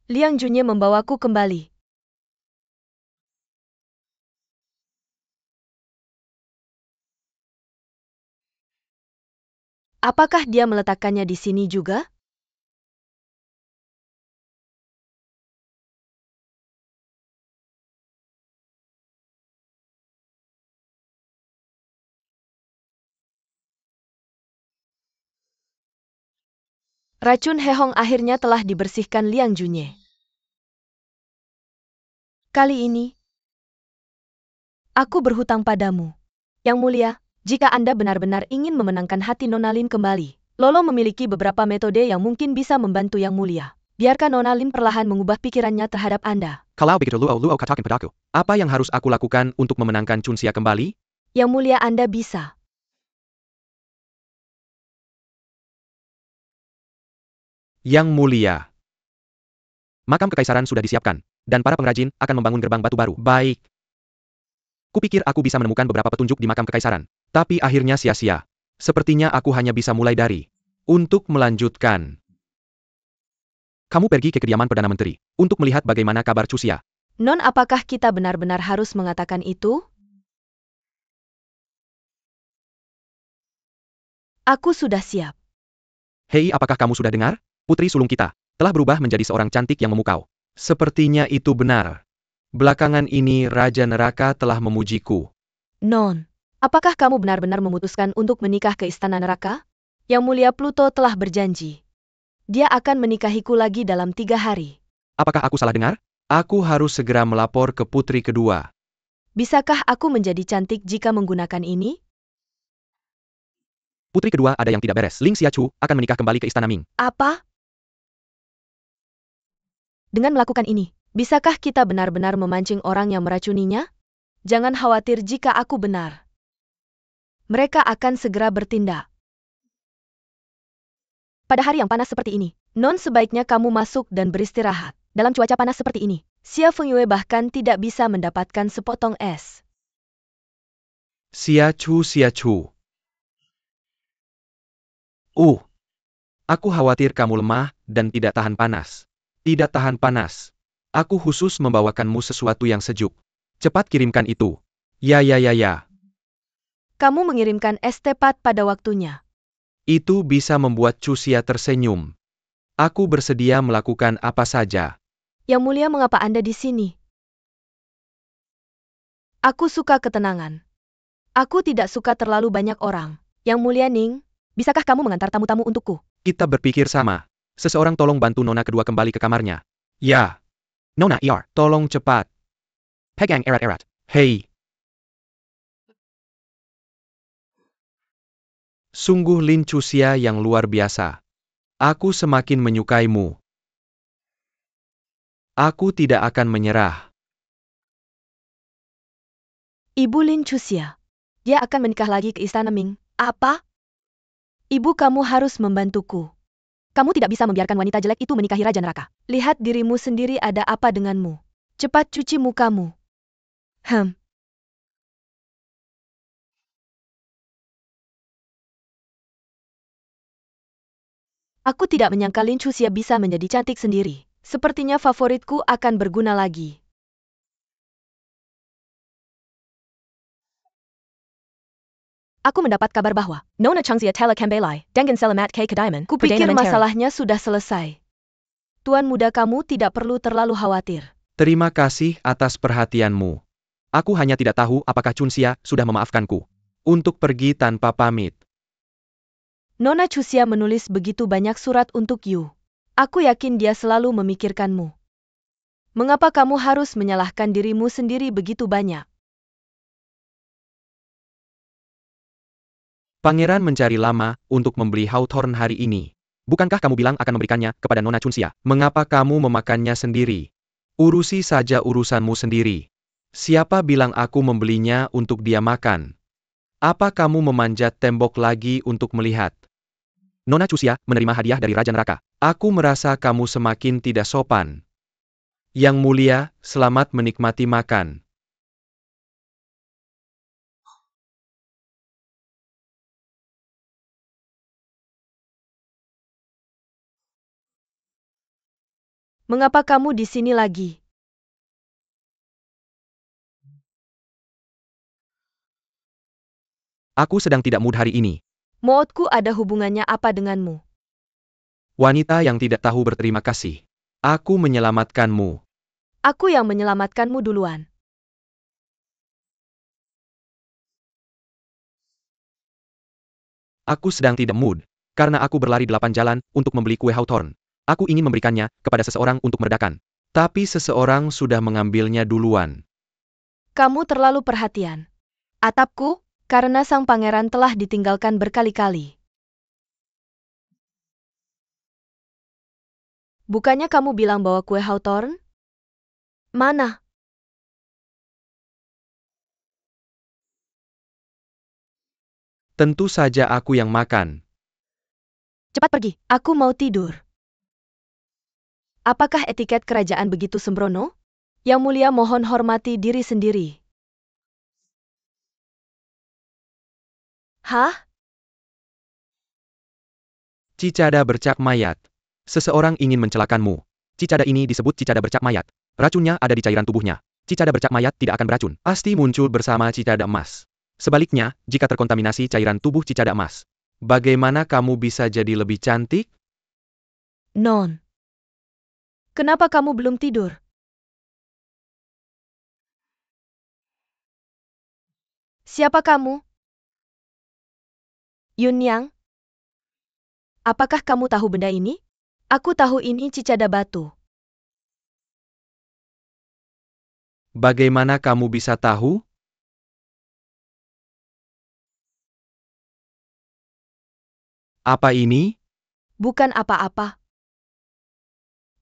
Liang Junye membawaku kembali. Apakah dia meletakkannya di sini juga? Racun Hehong akhirnya telah dibersihkan Liang Junye. Kali ini, aku berhutang padamu. Yang mulia, jika Anda benar-benar ingin memenangkan hati Nona Lin kembali, Lolo memiliki beberapa metode yang mungkin bisa membantu Yang Mulia. Biarkan Nona Lin perlahan mengubah pikirannya terhadap Anda. Kalau begitu Luo katakan padaku. Apa yang harus aku lakukan untuk memenangkan Chunxia kembali? Yang Mulia, Anda bisa. Yang Mulia. Makam kekaisaran sudah disiapkan, dan para pengrajin akan membangun gerbang batu baru. Baik. Kupikir aku bisa menemukan beberapa petunjuk di makam kekaisaran. Tapi akhirnya sia-sia. Sepertinya aku hanya bisa mulai dari. Untuk melanjutkan. Kamu pergi ke kediaman Perdana Menteri, untuk melihat bagaimana kabar Chunxia. Non, apakah kita benar-benar harus mengatakan itu? Aku sudah siap. Hei, apakah kamu sudah dengar? Putri sulung kita telah berubah menjadi seorang cantik yang memukau. Sepertinya itu benar. Belakangan ini Raja Neraka telah memujiku. Non, apakah kamu benar-benar memutuskan untuk menikah ke Istana Neraka? Yang Mulia Pluto telah berjanji. Dia akan menikahiku lagi dalam 3 hari. Apakah aku salah dengar? Aku harus segera melapor ke putri kedua. Bisakah aku menjadi cantik jika menggunakan ini? Putri kedua ada yang tidak beres. Ling Xiachu akan menikah kembali ke Istana Ming. Apa? Dengan melakukan ini, bisakah kita benar-benar memancing orang yang meracuninya? Jangan khawatir jika aku benar. Mereka akan segera bertindak. Pada hari yang panas seperti ini, Non sebaiknya kamu masuk dan beristirahat. Dalam cuaca panas seperti ini, Xia Fengyue bahkan tidak bisa mendapatkan sepotong es. Xiachu. Aku khawatir kamu lemah dan tidak tahan panas. Tidak tahan panas. Aku khusus membawakanmu sesuatu yang sejuk. Cepat kirimkan itu. Ya. Kamu mengirimkan es tepat pada waktunya. Itu bisa membuat Chunxia tersenyum. Aku bersedia melakukan apa saja. Yang Mulia, mengapa Anda di sini? Aku suka ketenangan. Aku tidak suka terlalu banyak orang. Yang mulia Ning, bisakah kamu mengantar tamu-tamu untukku? Kita berpikir sama. Seseorang tolong bantu Nona kedua kembali ke kamarnya. Ya. Nona, tolong cepat. Pegang erat-erat. Hei. Sungguh Lin Chuxia yang luar biasa. Aku semakin menyukaimu. Aku tidak akan menyerah. Ibu Lin Chuxia. Dia akan menikah lagi ke Istana Ming. Apa? Ibu, kamu harus membantuku. Kamu tidak bisa membiarkan wanita jelek itu menikahi Raja Neraka. Lihat dirimu sendiri, ada apa denganmu. Cepat cuci mukamu. Aku tidak menyangka Lin Chuxia bisa menjadi cantik sendiri. Sepertinya favoritku akan berguna lagi. Aku mendapat kabar bahwa Nona Changxia telah kembali dengan selamat ke kediaman. Kupikir masalahnya sudah selesai. Tuan muda, kamu tidak perlu terlalu khawatir. Terima kasih atas perhatianmu. Aku hanya tidak tahu apakah Chunxia sudah memaafkanku untuk pergi tanpa pamit. Nona Chuxia menulis begitu banyak surat untuk Yu. Aku yakin dia selalu memikirkanmu. Mengapa kamu harus menyalahkan dirimu sendiri begitu banyak? Pangeran mencari lama untuk membeli Hawthorne hari ini. Bukankah kamu bilang akan memberikannya kepada Nona Chunxia? Mengapa kamu memakannya sendiri? Urusi saja urusanmu sendiri. Siapa bilang aku membelinya untuk dia makan? Apa kamu memanjat tembok lagi untuk melihat? Nona Chunxia menerima hadiah dari Raja Neraka. Aku merasa kamu semakin tidak sopan. Yang mulia, selamat menikmati makan. Mengapa kamu di sini lagi? Aku sedang tidak mood hari ini. Moodku ada hubungannya apa denganmu? Wanita yang tidak tahu berterima kasih. Aku menyelamatkanmu. Aku yang menyelamatkanmu duluan. Aku sedang tidak mood, karena aku berlari 8 jalan untuk membeli kue Hawthorne. Aku ingin memberikannya kepada seseorang untuk meredakan. Tapi seseorang sudah mengambilnya duluan. Kamu terlalu perhatian. Atapku, karena sang pangeran telah ditinggalkan berkali-kali. Bukannya kamu bilang bawa kue Hawthorne? Mana? Tentu saja aku yang makan. Cepat pergi, aku mau tidur. Apakah etiket kerajaan begitu sembrono? Yang mulia, mohon hormati diri sendiri. Hah? Cicada bercak mayat. Seseorang ingin mencelakanmu. Cicada ini disebut cicada bercak mayat. Racunnya ada di cairan tubuhnya. Cicada bercak mayat tidak akan beracun. Pasti muncul bersama cicada emas. Sebaliknya, jika terkontaminasi cairan tubuh cicada emas, bagaimana kamu bisa jadi lebih cantik? Non. Kenapa kamu belum tidur? Siapa kamu? Yun Yang? Apakah kamu tahu benda ini? Aku tahu ini cicada batu. Bagaimana kamu bisa tahu? Apa ini? Bukan apa-apa.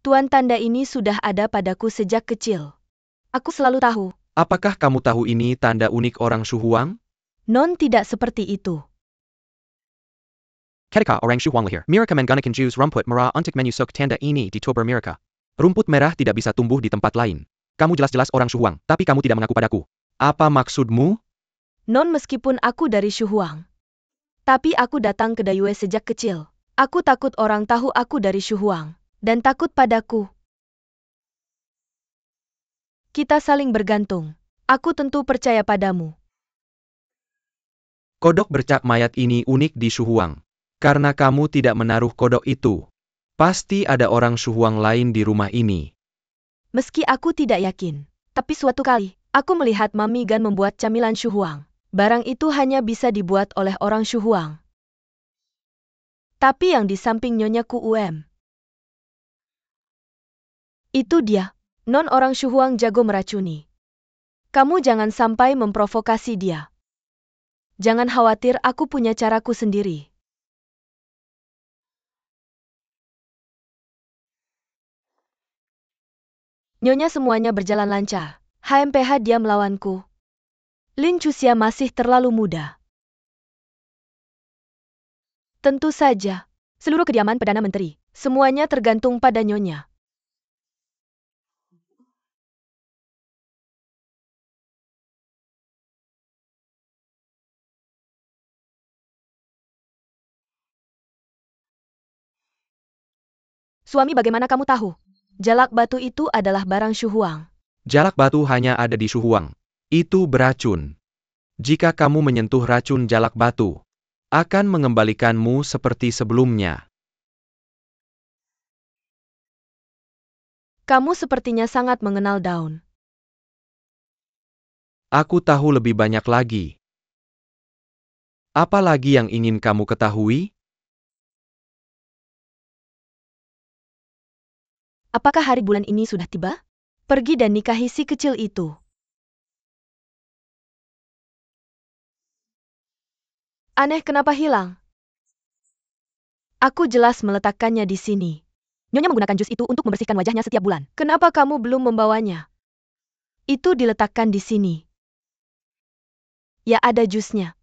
Tuan, tanda ini sudah ada padaku sejak kecil. Aku selalu tahu. Apakah kamu tahu ini tanda unik orang Shu Huang? Non, tidak seperti itu. Ketika orang Shu Huang lahir, mereka menggunakan jus rumput merah untuk menyusuk tanda ini di tubuh mereka. Rumput merah tidak bisa tumbuh di tempat lain. Kamu jelas-jelas orang Shu Huang, tapi kamu tidak mengaku padaku. Apa maksudmu? Non, meskipun aku dari Shu Huang. Tapi aku datang ke Dayue sejak kecil. Aku takut orang tahu aku dari Shu Huang. Dan takut padaku. Kita saling bergantung. Aku tentu percaya padamu. Kodok bercak mayat ini unik di Shu Huang. Karena kamu tidak menaruh kodok itu. Pasti ada orang Shu Huang lain di rumah ini. Meski aku tidak yakin. Tapi suatu kali, Aku melihat Mami Gan membuat camilan Shuhuang. Barang itu hanya bisa dibuat oleh orang Shuhuang. Tapi yang di samping Nyonya Ku Uem. Itu dia. Non orang Shuhuang jago meracuni. Kamu jangan sampai memprovokasi dia. Jangan khawatir, aku punya caraku sendiri. Nyonya, semuanya berjalan lancar. HMPH dia melawanku. Lin Chuxia masih terlalu muda. Tentu saja. Seluruh kediaman Perdana Menteri. Semuanya tergantung pada Nyonya. Suami, bagaimana kamu tahu? Jalak batu itu adalah barang Shuhuang. Jalak batu hanya ada di Shuhuang. Itu beracun. Jika kamu menyentuh racun jalak batu, akan mengembalikanmu seperti sebelumnya. Kamu sepertinya sangat mengenal daun. Aku tahu lebih banyak lagi. Apa lagi yang ingin kamu ketahui? Apakah hari bulan ini sudah tiba? Pergi dan nikahi si kecil itu. Aneh, kenapa hilang? Aku jelas meletakkannya di sini. Nyonya menggunakan jus itu untuk membersihkan wajahnya setiap bulan. Kenapa kamu belum membawanya? Itu diletakkan di sini. Ya, ada jusnya.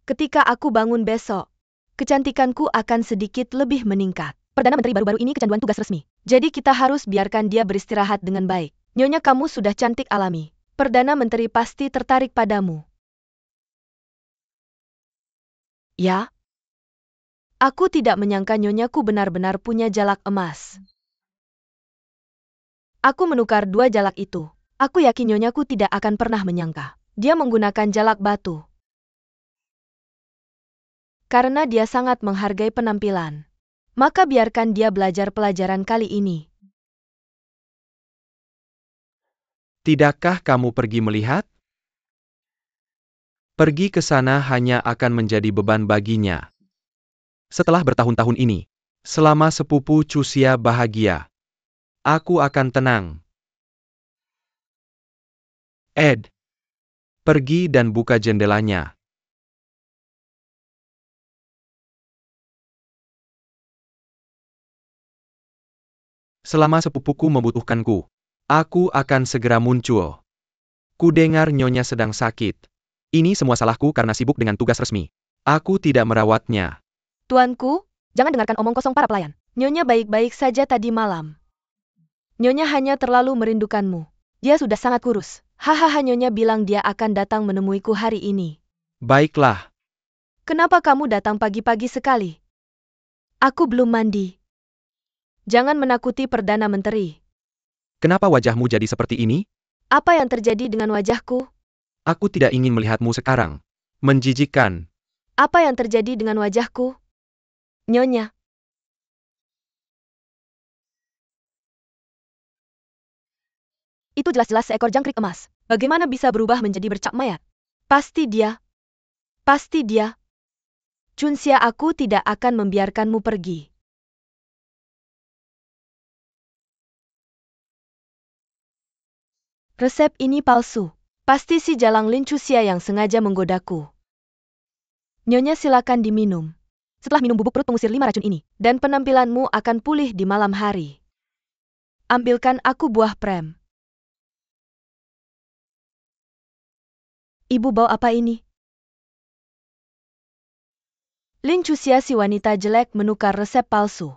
Ketika aku bangun besok, kecantikanku akan sedikit lebih meningkat. Perdana Menteri baru-baru ini kecanduan tugas resmi. Jadi kita harus biarkan dia beristirahat dengan baik. Nyonya, kamu sudah cantik alami. Perdana Menteri pasti tertarik padamu. Ya? Aku tidak menyangka Nyonyaku benar-benar punya jalak emas. Aku menukar 2 jalak itu. Aku yakin Nyonyaku tidak akan pernah menyangka. Dia menggunakan jalak batu. Karena dia sangat menghargai penampilan. Maka biarkan dia belajar pelajaran kali ini. Tidakkah kamu pergi melihat? Pergi ke sana hanya akan menjadi beban baginya. Setelah bertahun-tahun ini, selama sepupu Chuxia bahagia, aku akan tenang. Ed, pergi dan buka jendelanya. Selama sepupuku membutuhkanku, aku akan segera muncul. Kudengar Nyonya sedang sakit. Ini semua salahku karena sibuk dengan tugas resmi. Aku tidak merawatnya. Tuanku, jangan dengarkan omong kosong para pelayan. Nyonya baik-baik saja tadi malam. Nyonya hanya terlalu merindukanmu. Dia sudah sangat kurus. Hahaha, Nyonya bilang dia akan datang menemuiku hari ini. Baiklah. Kenapa kamu datang pagi-pagi sekali? Aku belum mandi. Jangan menakuti Perdana Menteri. Kenapa wajahmu jadi seperti ini? Apa yang terjadi dengan wajahku? Aku tidak ingin melihatmu sekarang. Menjijikkan. Apa yang terjadi dengan wajahku? Nyonya. Itu jelas-jelas seekor jangkrik emas. Bagaimana bisa berubah menjadi bercak mayat? Pasti dia. Pasti dia. Chunxia, aku tidak akan membiarkanmu pergi. Resep ini palsu. Pasti si Jalang Lin Chuxia yang sengaja menggodaku. Nyonya, silakan diminum. Setelah minum bubuk perut pengusir 5 racun ini, dan penampilanmu akan pulih di malam hari. Ambilkan aku buah prem. Ibu bawa apa ini? Lin Chuxia, si wanita jelek, menukar resep palsu.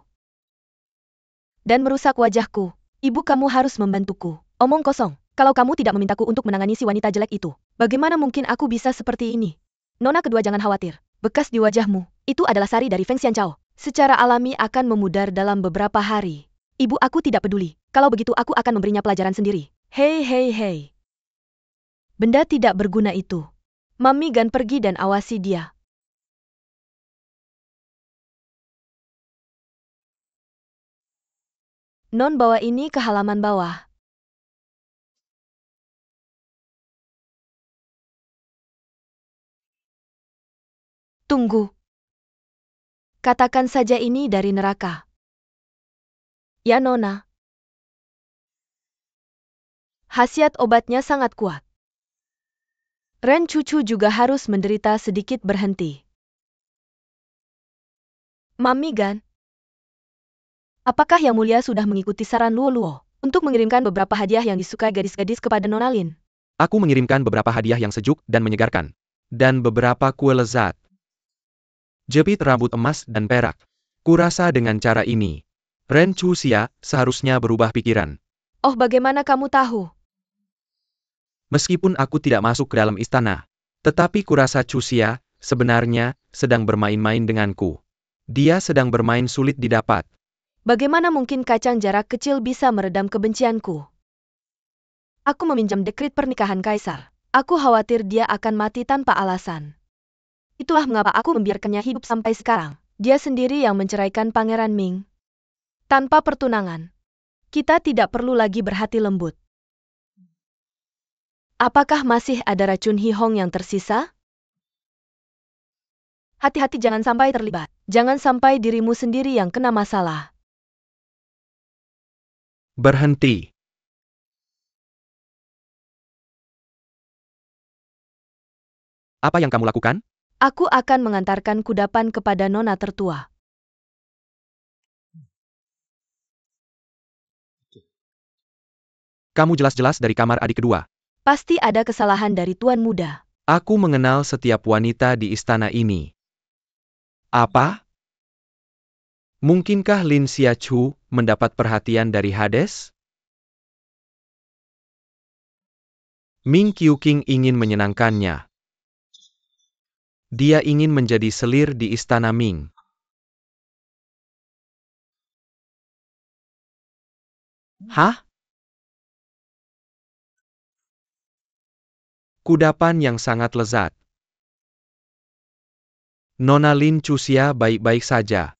Dan merusak wajahku. Ibu, kamu harus membantuku. Omong kosong. Kalau kamu tidak memintaku untuk menangani si wanita jelek itu, bagaimana mungkin aku bisa seperti ini? Nona kedua, jangan khawatir. Bekas di wajahmu, itu adalah sari dari Feng Xianchao. Secara alami akan memudar dalam beberapa hari. Ibu, aku tidak peduli. Kalau begitu aku akan memberinya pelajaran sendiri. Hei hei hei. Benda tidak berguna itu. Mami Gan, pergi dan awasi dia. Non bawa ini ke halaman bawah. Tunggu. Katakan saja ini dari neraka. Ya Nona. Khasiat obatnya sangat kuat. Ren cucu juga harus menderita sedikit berhenti. Mami Gan. Apakah Yang Mulia sudah mengikuti saran Luo Luo untuk mengirimkan beberapa hadiah yang disukai gadis-gadis kepada Nona Lin? Aku mengirimkan beberapa hadiah yang sejuk dan menyegarkan. Dan beberapa kue lezat. Jepit rambut emas dan perak. Kurasa dengan cara ini, Ren Chuxia seharusnya berubah pikiran. Oh, bagaimana kamu tahu? Meskipun aku tidak masuk ke dalam istana, tetapi kurasa Chuxia sebenarnya sedang bermain-main denganku. Dia sedang bermain sulit didapat. Bagaimana mungkin kacang jarak kecil bisa meredam kebencianku? Aku meminjam dekrit pernikahan kaisar. Aku khawatir dia akan mati tanpa alasan. Itulah mengapa aku membiarkannya hidup sampai sekarang. Dia sendiri yang menceraikan Pangeran Ming. Tanpa pertunangan, kita tidak perlu lagi berhati lembut. Apakah masih ada racun Hihong yang tersisa? Hati-hati jangan sampai terlibat. Jangan sampai dirimu sendiri yang kena masalah. Berhenti. Apa yang kamu lakukan? Aku akan mengantarkan kudapan kepada Nona tertua. Kamu jelas-jelas dari kamar adik kedua. Pasti ada kesalahan dari Tuan Muda. Aku mengenal setiap wanita di istana ini. Apa? Mungkinkah Lin Xiachu mendapat perhatian dari Hades? Ming Qiuqing ingin menyenangkannya. Dia ingin menjadi selir di istana Ming. Hah? Kudapan yang sangat lezat. Nona Lin Chuxia baik-baik saja.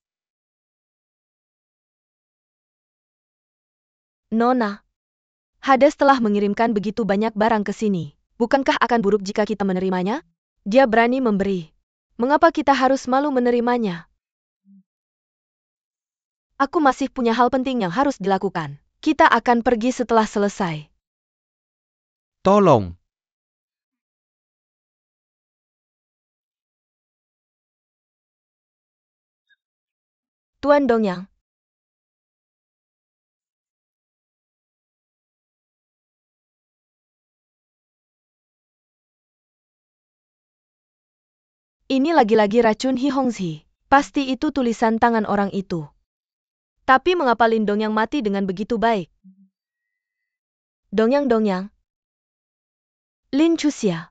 Nona, Hades telah mengirimkan begitu banyak barang ke sini. Bukankah akan buruk jika kita menerimanya? Dia berani memberi. Mengapa kita harus malu menerimanya? Aku masih punya hal penting yang harus dilakukan. Kita akan pergi setelah selesai. Tolong. Tuan Dongyang. Ini lagi-lagi racun Hihongzi. Pasti itu tulisan tangan orang itu. Tapi mengapa Lin Dongyang mati dengan begitu baik? Dongyang. Lin Chuxia.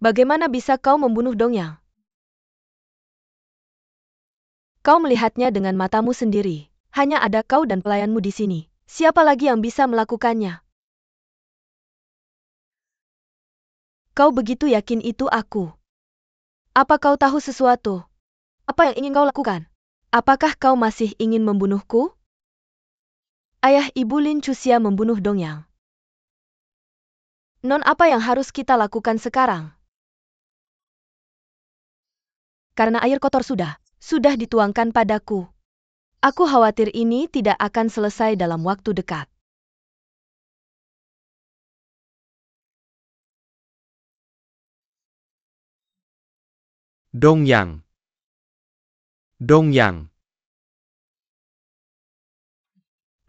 Bagaimana bisa kau membunuh Dongyang? Kau melihatnya dengan matamu sendiri. Hanya ada kau dan pelayanmu di sini. Siapa lagi yang bisa melakukannya? Kau begitu yakin itu aku? Apa kau tahu sesuatu? Apa yang ingin kau lakukan? Apakah kau masih ingin membunuhku? Ayah ibu Lin Chuxia membunuh Dongyang. Non, apa yang harus kita lakukan sekarang? Karena air kotor sudah dituangkan padaku. Aku khawatir ini tidak akan selesai dalam waktu dekat. Dongyang.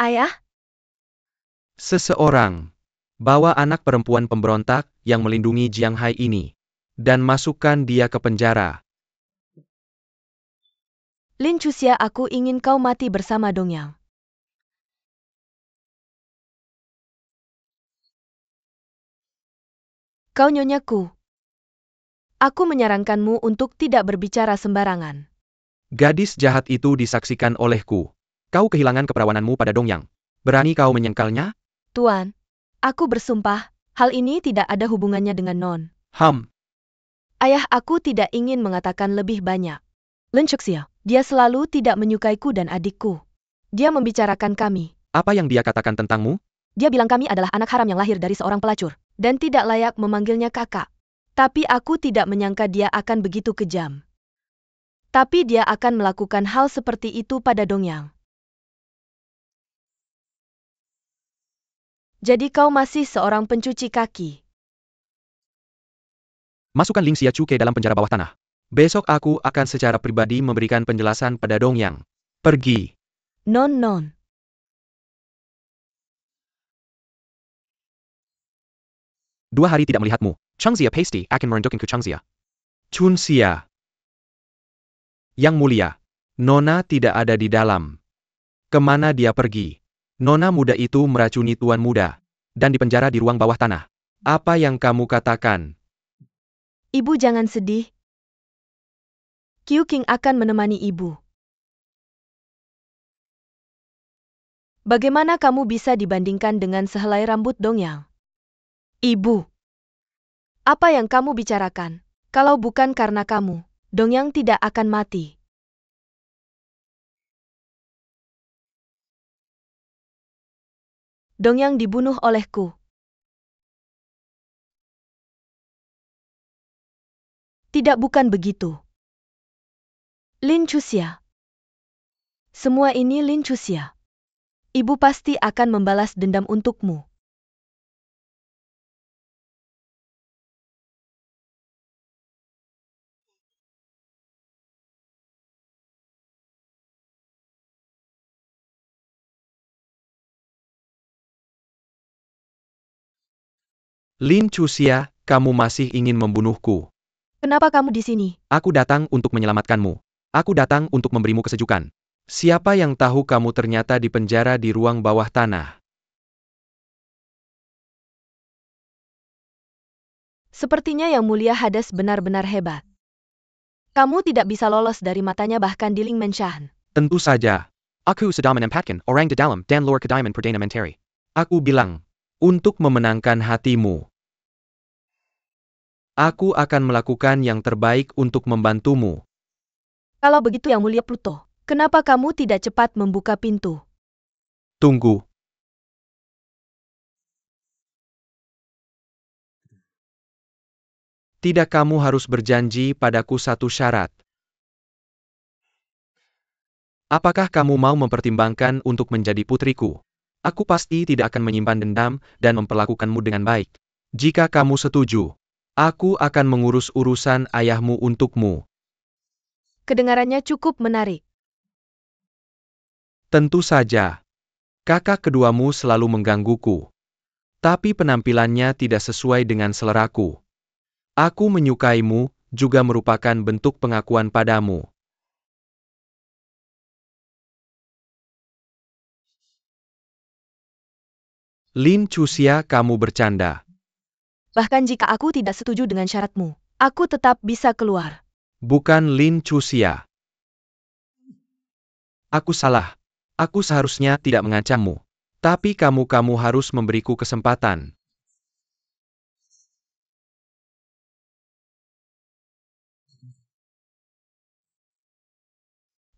Ayah? Seseorang. Bawa anak perempuan pemberontak yang melindungi Jiang Hai ini. Dan masukkan dia ke penjara. Lin Chuxia, aku ingin kau mati bersama Dongyang. Kau nyonyaku. Aku menyarankanmu untuk tidak berbicara sembarangan. Gadis jahat itu disaksikan olehku. Kau kehilangan keperawananmu pada Dongyang. Berani kau menyangkalnya? Tuan, aku bersumpah, hal ini tidak ada hubungannya dengan Non. Ayah, aku tidak ingin mengatakan lebih banyak. Lin Chuxia, dia selalu tidak menyukaiku dan adikku. Dia membicarakan kami. Apa yang dia katakan tentangmu? Dia bilang kami adalah anak haram yang lahir dari seorang pelacur, dan tidak layak memanggilnya kakak. Tapi aku tidak menyangka dia akan begitu kejam. Tapi dia akan melakukan hal seperti itu pada Dongyang. Jadi kau masih seorang pencuci kaki. Masukkan Ling Xiachu ke dalam penjara bawah tanah. Besok aku akan secara pribadi memberikan penjelasan pada Dongyang. Pergi. Non. 2 hari tidak melihatmu. Changxia pasti akan merendukkan ke Changxia. Chunxia. Yang mulia. Nona tidak ada di dalam. Kemana dia pergi? Nona muda itu meracuni tuan muda. Dan dipenjara di ruang bawah tanah. Apa yang kamu katakan? Ibu jangan sedih. Qiu Qing akan menemani ibu. Bagaimana kamu bisa dibandingkan dengan sehelai rambut Dongyang? Ibu. Apa yang kamu bicarakan? Kalau bukan karena kamu, Dongyang tidak akan mati. Dongyang dibunuh olehku. Tidak, bukan begitu. Lin Chuxia. Semua ini Lin Chuxia. Ibu pasti akan membalas dendam untukmu. Lin Chuxia, kamu masih ingin membunuhku. Kenapa kamu di sini? Aku datang untuk menyelamatkanmu. Aku datang untuk memberimu kesejukan. Siapa yang tahu kamu ternyata di penjara di ruang bawah tanah? Sepertinya Yang Mulia Hades benar-benar hebat. Kamu tidak bisa lolos dari matanya bahkan di Ling Menshan. Tentu saja. Aku sedang menempatkan orang di dalam dan luar kedaiman Perdana Menteri. Aku bilang, untuk memenangkan hatimu. Aku akan melakukan yang terbaik untuk membantumu. Kalau begitu Yang Mulia Pluto, kenapa kamu tidak cepat membuka pintu? Tunggu. Tidak, kamu harus berjanji padaku satu syarat. Apakah kamu mau mempertimbangkan untuk menjadi putriku? Aku pasti tidak akan menyimpan dendam dan memperlakukanmu dengan baik. Jika kamu setuju, aku akan mengurus urusan ayahmu untukmu. Kedengarannya cukup menarik. Tentu saja. Kakak keduamu selalu menggangguku. Tapi penampilannya tidak sesuai dengan seleraku. Aku menyukaimu, juga merupakan bentuk pengakuan padamu. Lin Chuxia, kamu bercanda. Bahkan jika aku tidak setuju dengan syaratmu, aku tetap bisa keluar. Bukan Lin Chuxia. Aku salah. Aku seharusnya tidak mengancammu. Tapi kamu harus memberiku kesempatan.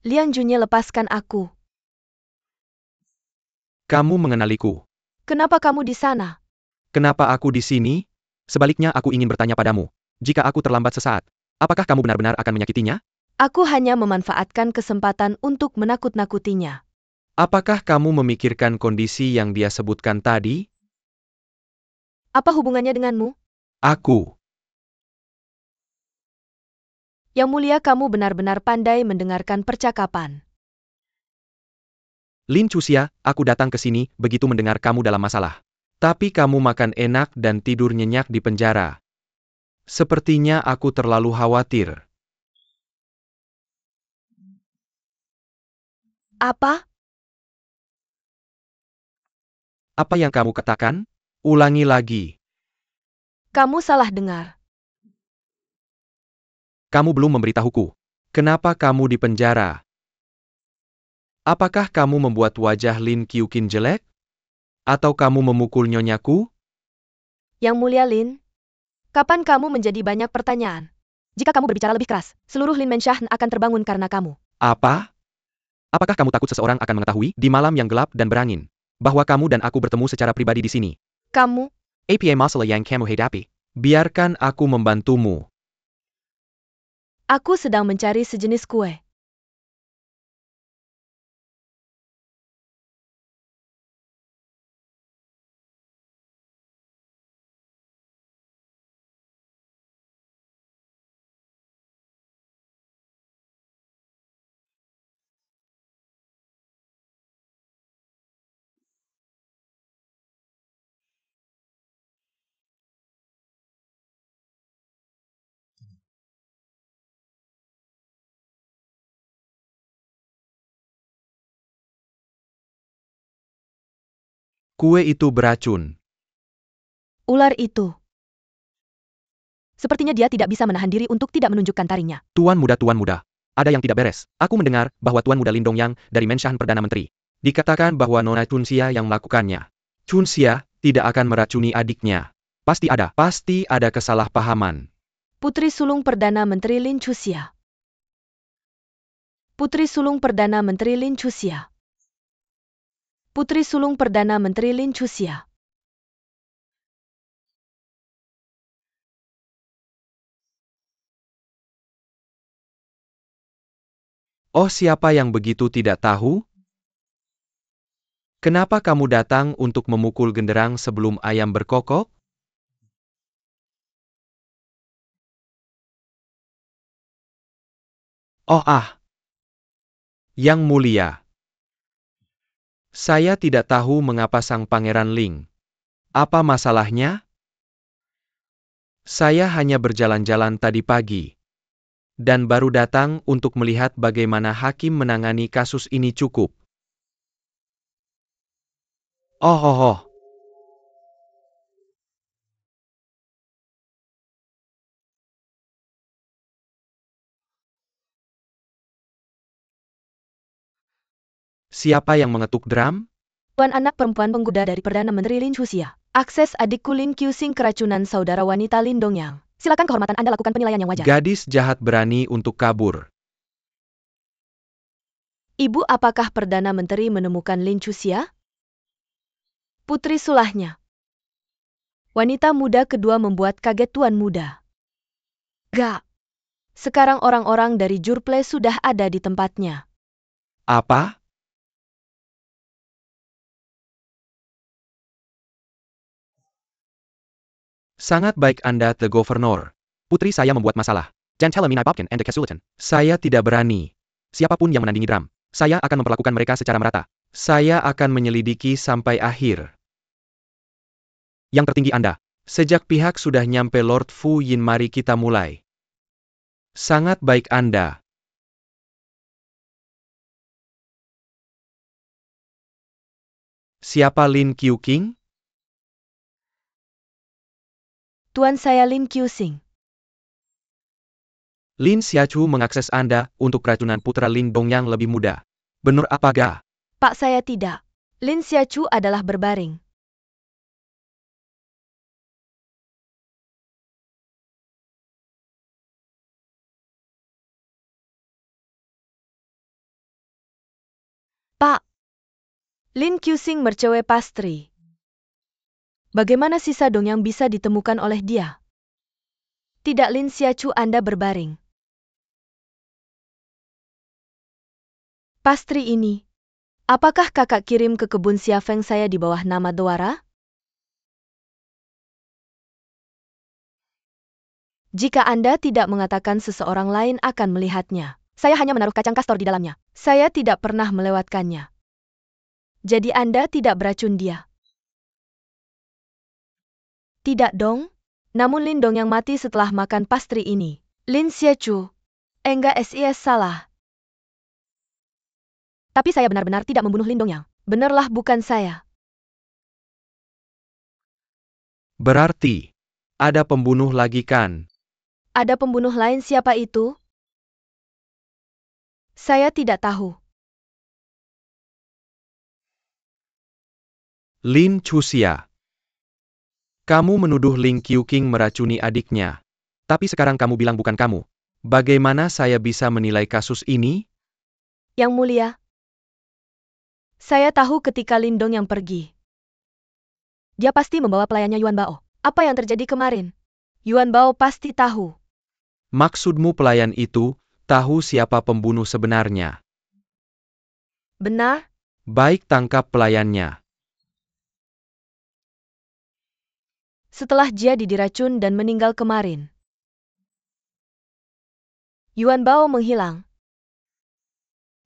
Liang Junye, lepaskan aku. Kamu mengenaliku. Kenapa kamu di sana? Kenapa aku di sini? Sebaliknya aku ingin bertanya padamu. Jika aku terlambat sesaat, apakah kamu benar-benar akan menyakitinya? Aku hanya memanfaatkan kesempatan untuk menakut-nakutinya. Apakah kamu memikirkan kondisi yang dia sebutkan tadi? Apa hubungannya denganmu? Aku. Yang Mulia, kamu benar-benar pandai mendengarkan percakapan. Lin Chuxia, aku datang ke sini begitu mendengar kamu dalam masalah. Tapi kamu makan enak dan tidur nyenyak di penjara. Sepertinya aku terlalu khawatir. Apa? Apa yang kamu katakan? Ulangi lagi. Kamu salah dengar. Kamu belum memberitahuku. Kenapa kamu di penjara? Apakah kamu membuat wajah Lin Qiuqin jelek? Atau kamu memukul nyonyaku? Yang Mulia Lin, kapan kamu menjadi banyak pertanyaan? Jika kamu berbicara lebih keras, seluruh Lin Menshan akan terbangun karena kamu. Apa? Apakah kamu takut seseorang akan mengetahui di malam yang gelap dan berangin? bahwa kamu dan aku bertemu secara pribadi di sini. Kamu, Apa masalah yang kamu hadapi? Biarkan aku membantumu. aku sedang mencari sejenis kue. Kue itu beracun. Ular itu. Sepertinya dia tidak bisa menahan diri untuk tidak menunjukkan taringnya. Tuan muda. Ada yang tidak beres. Aku mendengar bahwa Tuan Muda Lin Dongyang dari Menshan Perdana Menteri. Dikatakan bahwa Nona Chunxia yang melakukannya. Chunxia tidak akan meracuni adiknya. Pasti ada kesalahpahaman. Putri sulung Perdana Menteri Lin Chuxia. Putri sulung Perdana Menteri Lin Chuxia. Putri sulung Perdana Menteri Lin Chuxia. Oh, siapa yang begitu tidak tahu? Kenapa kamu datang untuk memukul genderang sebelum ayam berkokok? Oh Yang mulia. Saya tidak tahu mengapa Sang Pangeran Ling. Apa masalahnya? Saya hanya berjalan-jalan tadi pagi. Dan baru datang untuk melihat bagaimana hakim menangani kasus ini cukup. Oh. Siapa yang mengetuk drum? Tuan anak perempuan penggoda dari Perdana Menteri Lin Chuxia. Akses adikku Lin Qusing keracunan saudara wanita Lin Dongyang. Silakan kehormatan Anda lakukan penilaian yang wajar. Gadis jahat berani untuk kabur. Ibu, apakah Perdana Menteri menemukan Lin Chuxia? Putri sulahnya. Wanita muda kedua membuat kaget Tuan Muda. Gak. Sekarang orang-orang dari Jurple sudah ada di tempatnya. Apa? Sangat baik Anda, The Governor. Putri saya membuat masalah. Jangan tell me I Bobkin and the Kesulitan. Saya tidak berani. Siapapun yang menandingi drum, saya akan memperlakukan mereka secara merata. Saya akan menyelidiki sampai akhir. Yang tertinggi Anda. Sejak pihak sudah nyampe Lord Fu Yin, mari kita mulai. Sangat baik Anda. Siapa Lin Qiuqing? Tuan saya Lin Qusing. Lin Xiachu mengakses Anda untuk keracunan putra Lin Dongyang lebih muda. Benar apa ga? Pak, saya tidak. Lin Xiachu adalah berbaring. Pak. Lin Qusing mercewe pastri. Bagaimana sisa Dongyang bisa ditemukan oleh dia? Tidak, Lin Xiachu, Anda berbaring. Pastri ini. Apakah kakak kirim ke kebun Xiafeng saya di bawah nama Dwara? Jika Anda tidak mengatakan, seseorang lain akan melihatnya. Saya hanya menaruh kacang kastor di dalamnya. Saya tidak pernah melewatkannya. Jadi Anda tidak beracun dia? Tidak dong. Namun Lin Dongyang mati setelah makan pastri ini. Lin Xiachu. Enggak, SIS salah. Tapi saya benar-benar tidak membunuh Lin Dongyang. Benarlah, bukan saya. Berarti, ada pembunuh lagi kan? Ada pembunuh lain, siapa itu? Saya tidak tahu. Lin Chuxia. Kamu menuduh Lin Qiuqing meracuni adiknya. Tapi sekarang kamu bilang bukan kamu. Bagaimana saya bisa menilai kasus ini? Yang mulia. Saya tahu ketika Lindong yang pergi. Dia pasti membawa pelayannya Yuan Bao. Apa yang terjadi kemarin? Yuan Bao pasti tahu. Maksudmu pelayan itu tahu siapa pembunuh sebenarnya? Benar? Baik, tangkap pelayannya. Setelah Jia diracun dan meninggal kemarin, Yuan Bao menghilang.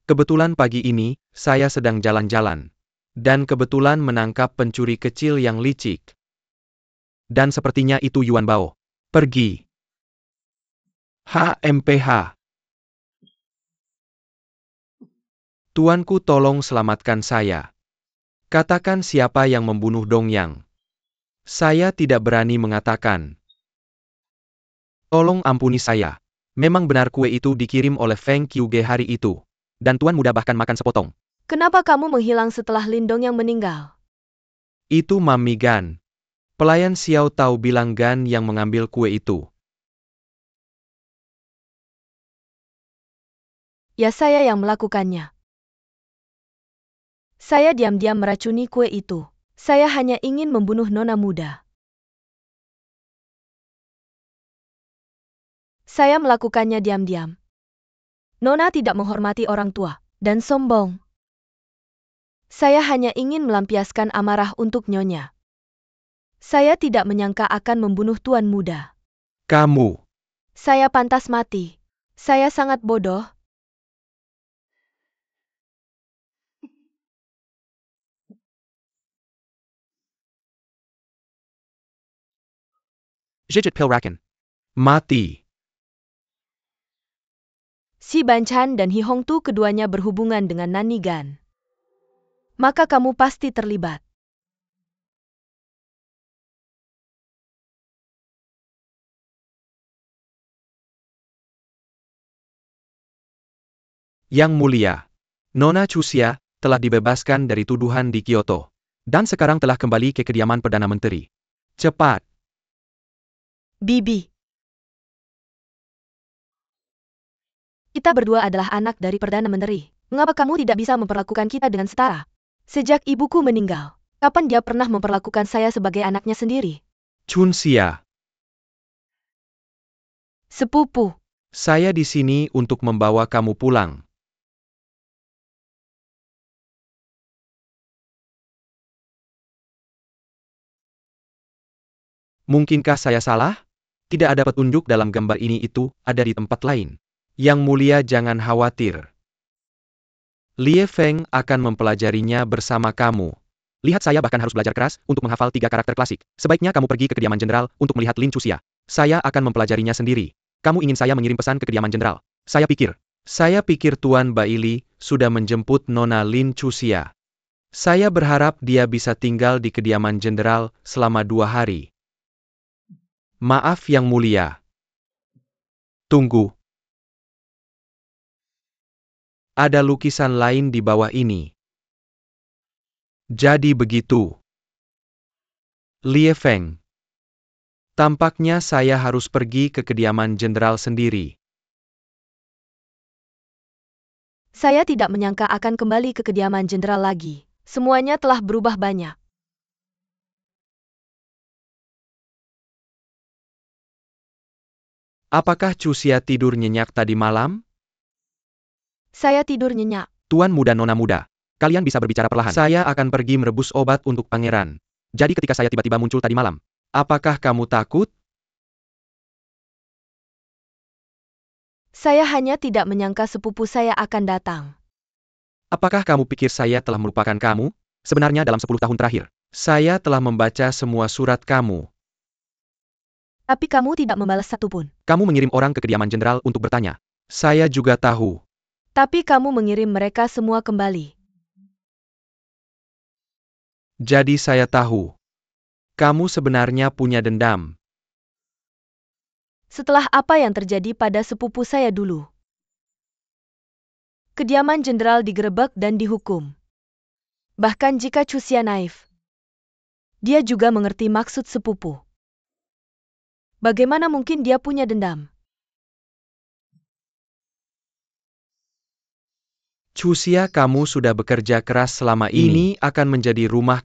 Kebetulan pagi ini, saya sedang jalan-jalan. Dan kebetulan menangkap pencuri kecil yang licik. Dan sepertinya itu Yuan Bao. Pergi. HMPH. Tuanku, tolong selamatkan saya. Katakan siapa yang membunuh Dong Yang. Saya tidak berani mengatakan. Tolong ampuni saya. Memang benar kue itu dikirim oleh Feng Qiuge hari itu. Dan Tuan Muda bahkan makan sepotong. Kenapa kamu menghilang setelah Lindong yang meninggal? Itu Mami Gan. Pelayan Xiao Tao bilang Gan yang mengambil kue itu. Ya, saya yang melakukannya. Saya diam-diam meracuni kue itu. Saya hanya ingin membunuh nona muda. Saya melakukannya diam-diam. Nona tidak menghormati orang tua dan sombong. Saya hanya ingin melampiaskan amarah untuk nyonya. Saya tidak menyangka akan membunuh tuan muda. Kamu. Saya pantas mati. Saya sangat bodoh. Jijit Pilraken. Mati. Si Banchan dan Hi Hong Tu keduanya berhubungan dengan Nani Gan. Maka kamu pasti terlibat. Yang Mulia. Nona Chuxia telah dibebaskan dari tuduhan di Kyoto. Dan sekarang telah kembali ke kediaman Perdana Menteri. Cepat. Bibi. Kita berdua adalah anak dari Perdana Menteri. Mengapa kamu tidak bisa memperlakukan kita dengan setara? Sejak ibuku meninggal, kapan dia pernah memperlakukan saya sebagai anaknya sendiri? Chunxia. Sepupu. Saya di sini untuk membawa kamu pulang. Mungkinkah saya salah? Tidak ada petunjuk dalam gambar ini, itu ada di tempat lain. Yang Mulia, jangan khawatir. Lie Feng akan mempelajarinya bersama kamu. Lihat, saya bahkan harus belajar keras untuk menghafal 3 karakter klasik. Sebaiknya kamu pergi ke kediaman jenderal untuk melihat Lin Chuxia. Saya akan mempelajarinya sendiri. Kamu ingin saya mengirim pesan ke kediaman jenderal? Saya pikir Tuan Baili sudah menjemput Nona Lin Chuxia. Saya berharap dia bisa tinggal di kediaman jenderal selama 2 hari. Maaf Yang Mulia. Tunggu. Ada lukisan lain di bawah ini. Jadi begitu. Lie Feng. Tampaknya saya harus pergi ke kediaman jenderal sendiri. Saya tidak menyangka akan kembali ke kediaman jenderal lagi. Semuanya telah berubah banyak. Apakah Chuxia tidur nyenyak tadi malam? Saya tidur nyenyak. Tuan Muda, Nona Muda. Kalian bisa berbicara perlahan. Saya akan pergi merebus obat untuk pangeran. Jadi ketika saya tiba-tiba muncul tadi malam, apakah kamu takut? Saya hanya tidak menyangka sepupu saya akan datang. Apakah kamu pikir saya telah melupakan kamu? Sebenarnya dalam 10 tahun terakhir, saya telah membaca semua surat kamu. Tapi kamu tidak membalas satupun. Kamu mengirim orang ke kediaman jenderal untuk bertanya. Saya juga tahu. Tapi kamu mengirim mereka semua kembali. Jadi saya tahu. Kamu sebenarnya punya dendam. Setelah apa yang terjadi pada sepupu saya dulu. Kediaman jenderal digerebek dan dihukum. Bahkan jika Chuxia naif, dia juga mengerti maksud sepupu. Bagaimana mungkin dia punya dendam? Chusia, kamu sudah bekerja keras selama ini akan menjadi rumah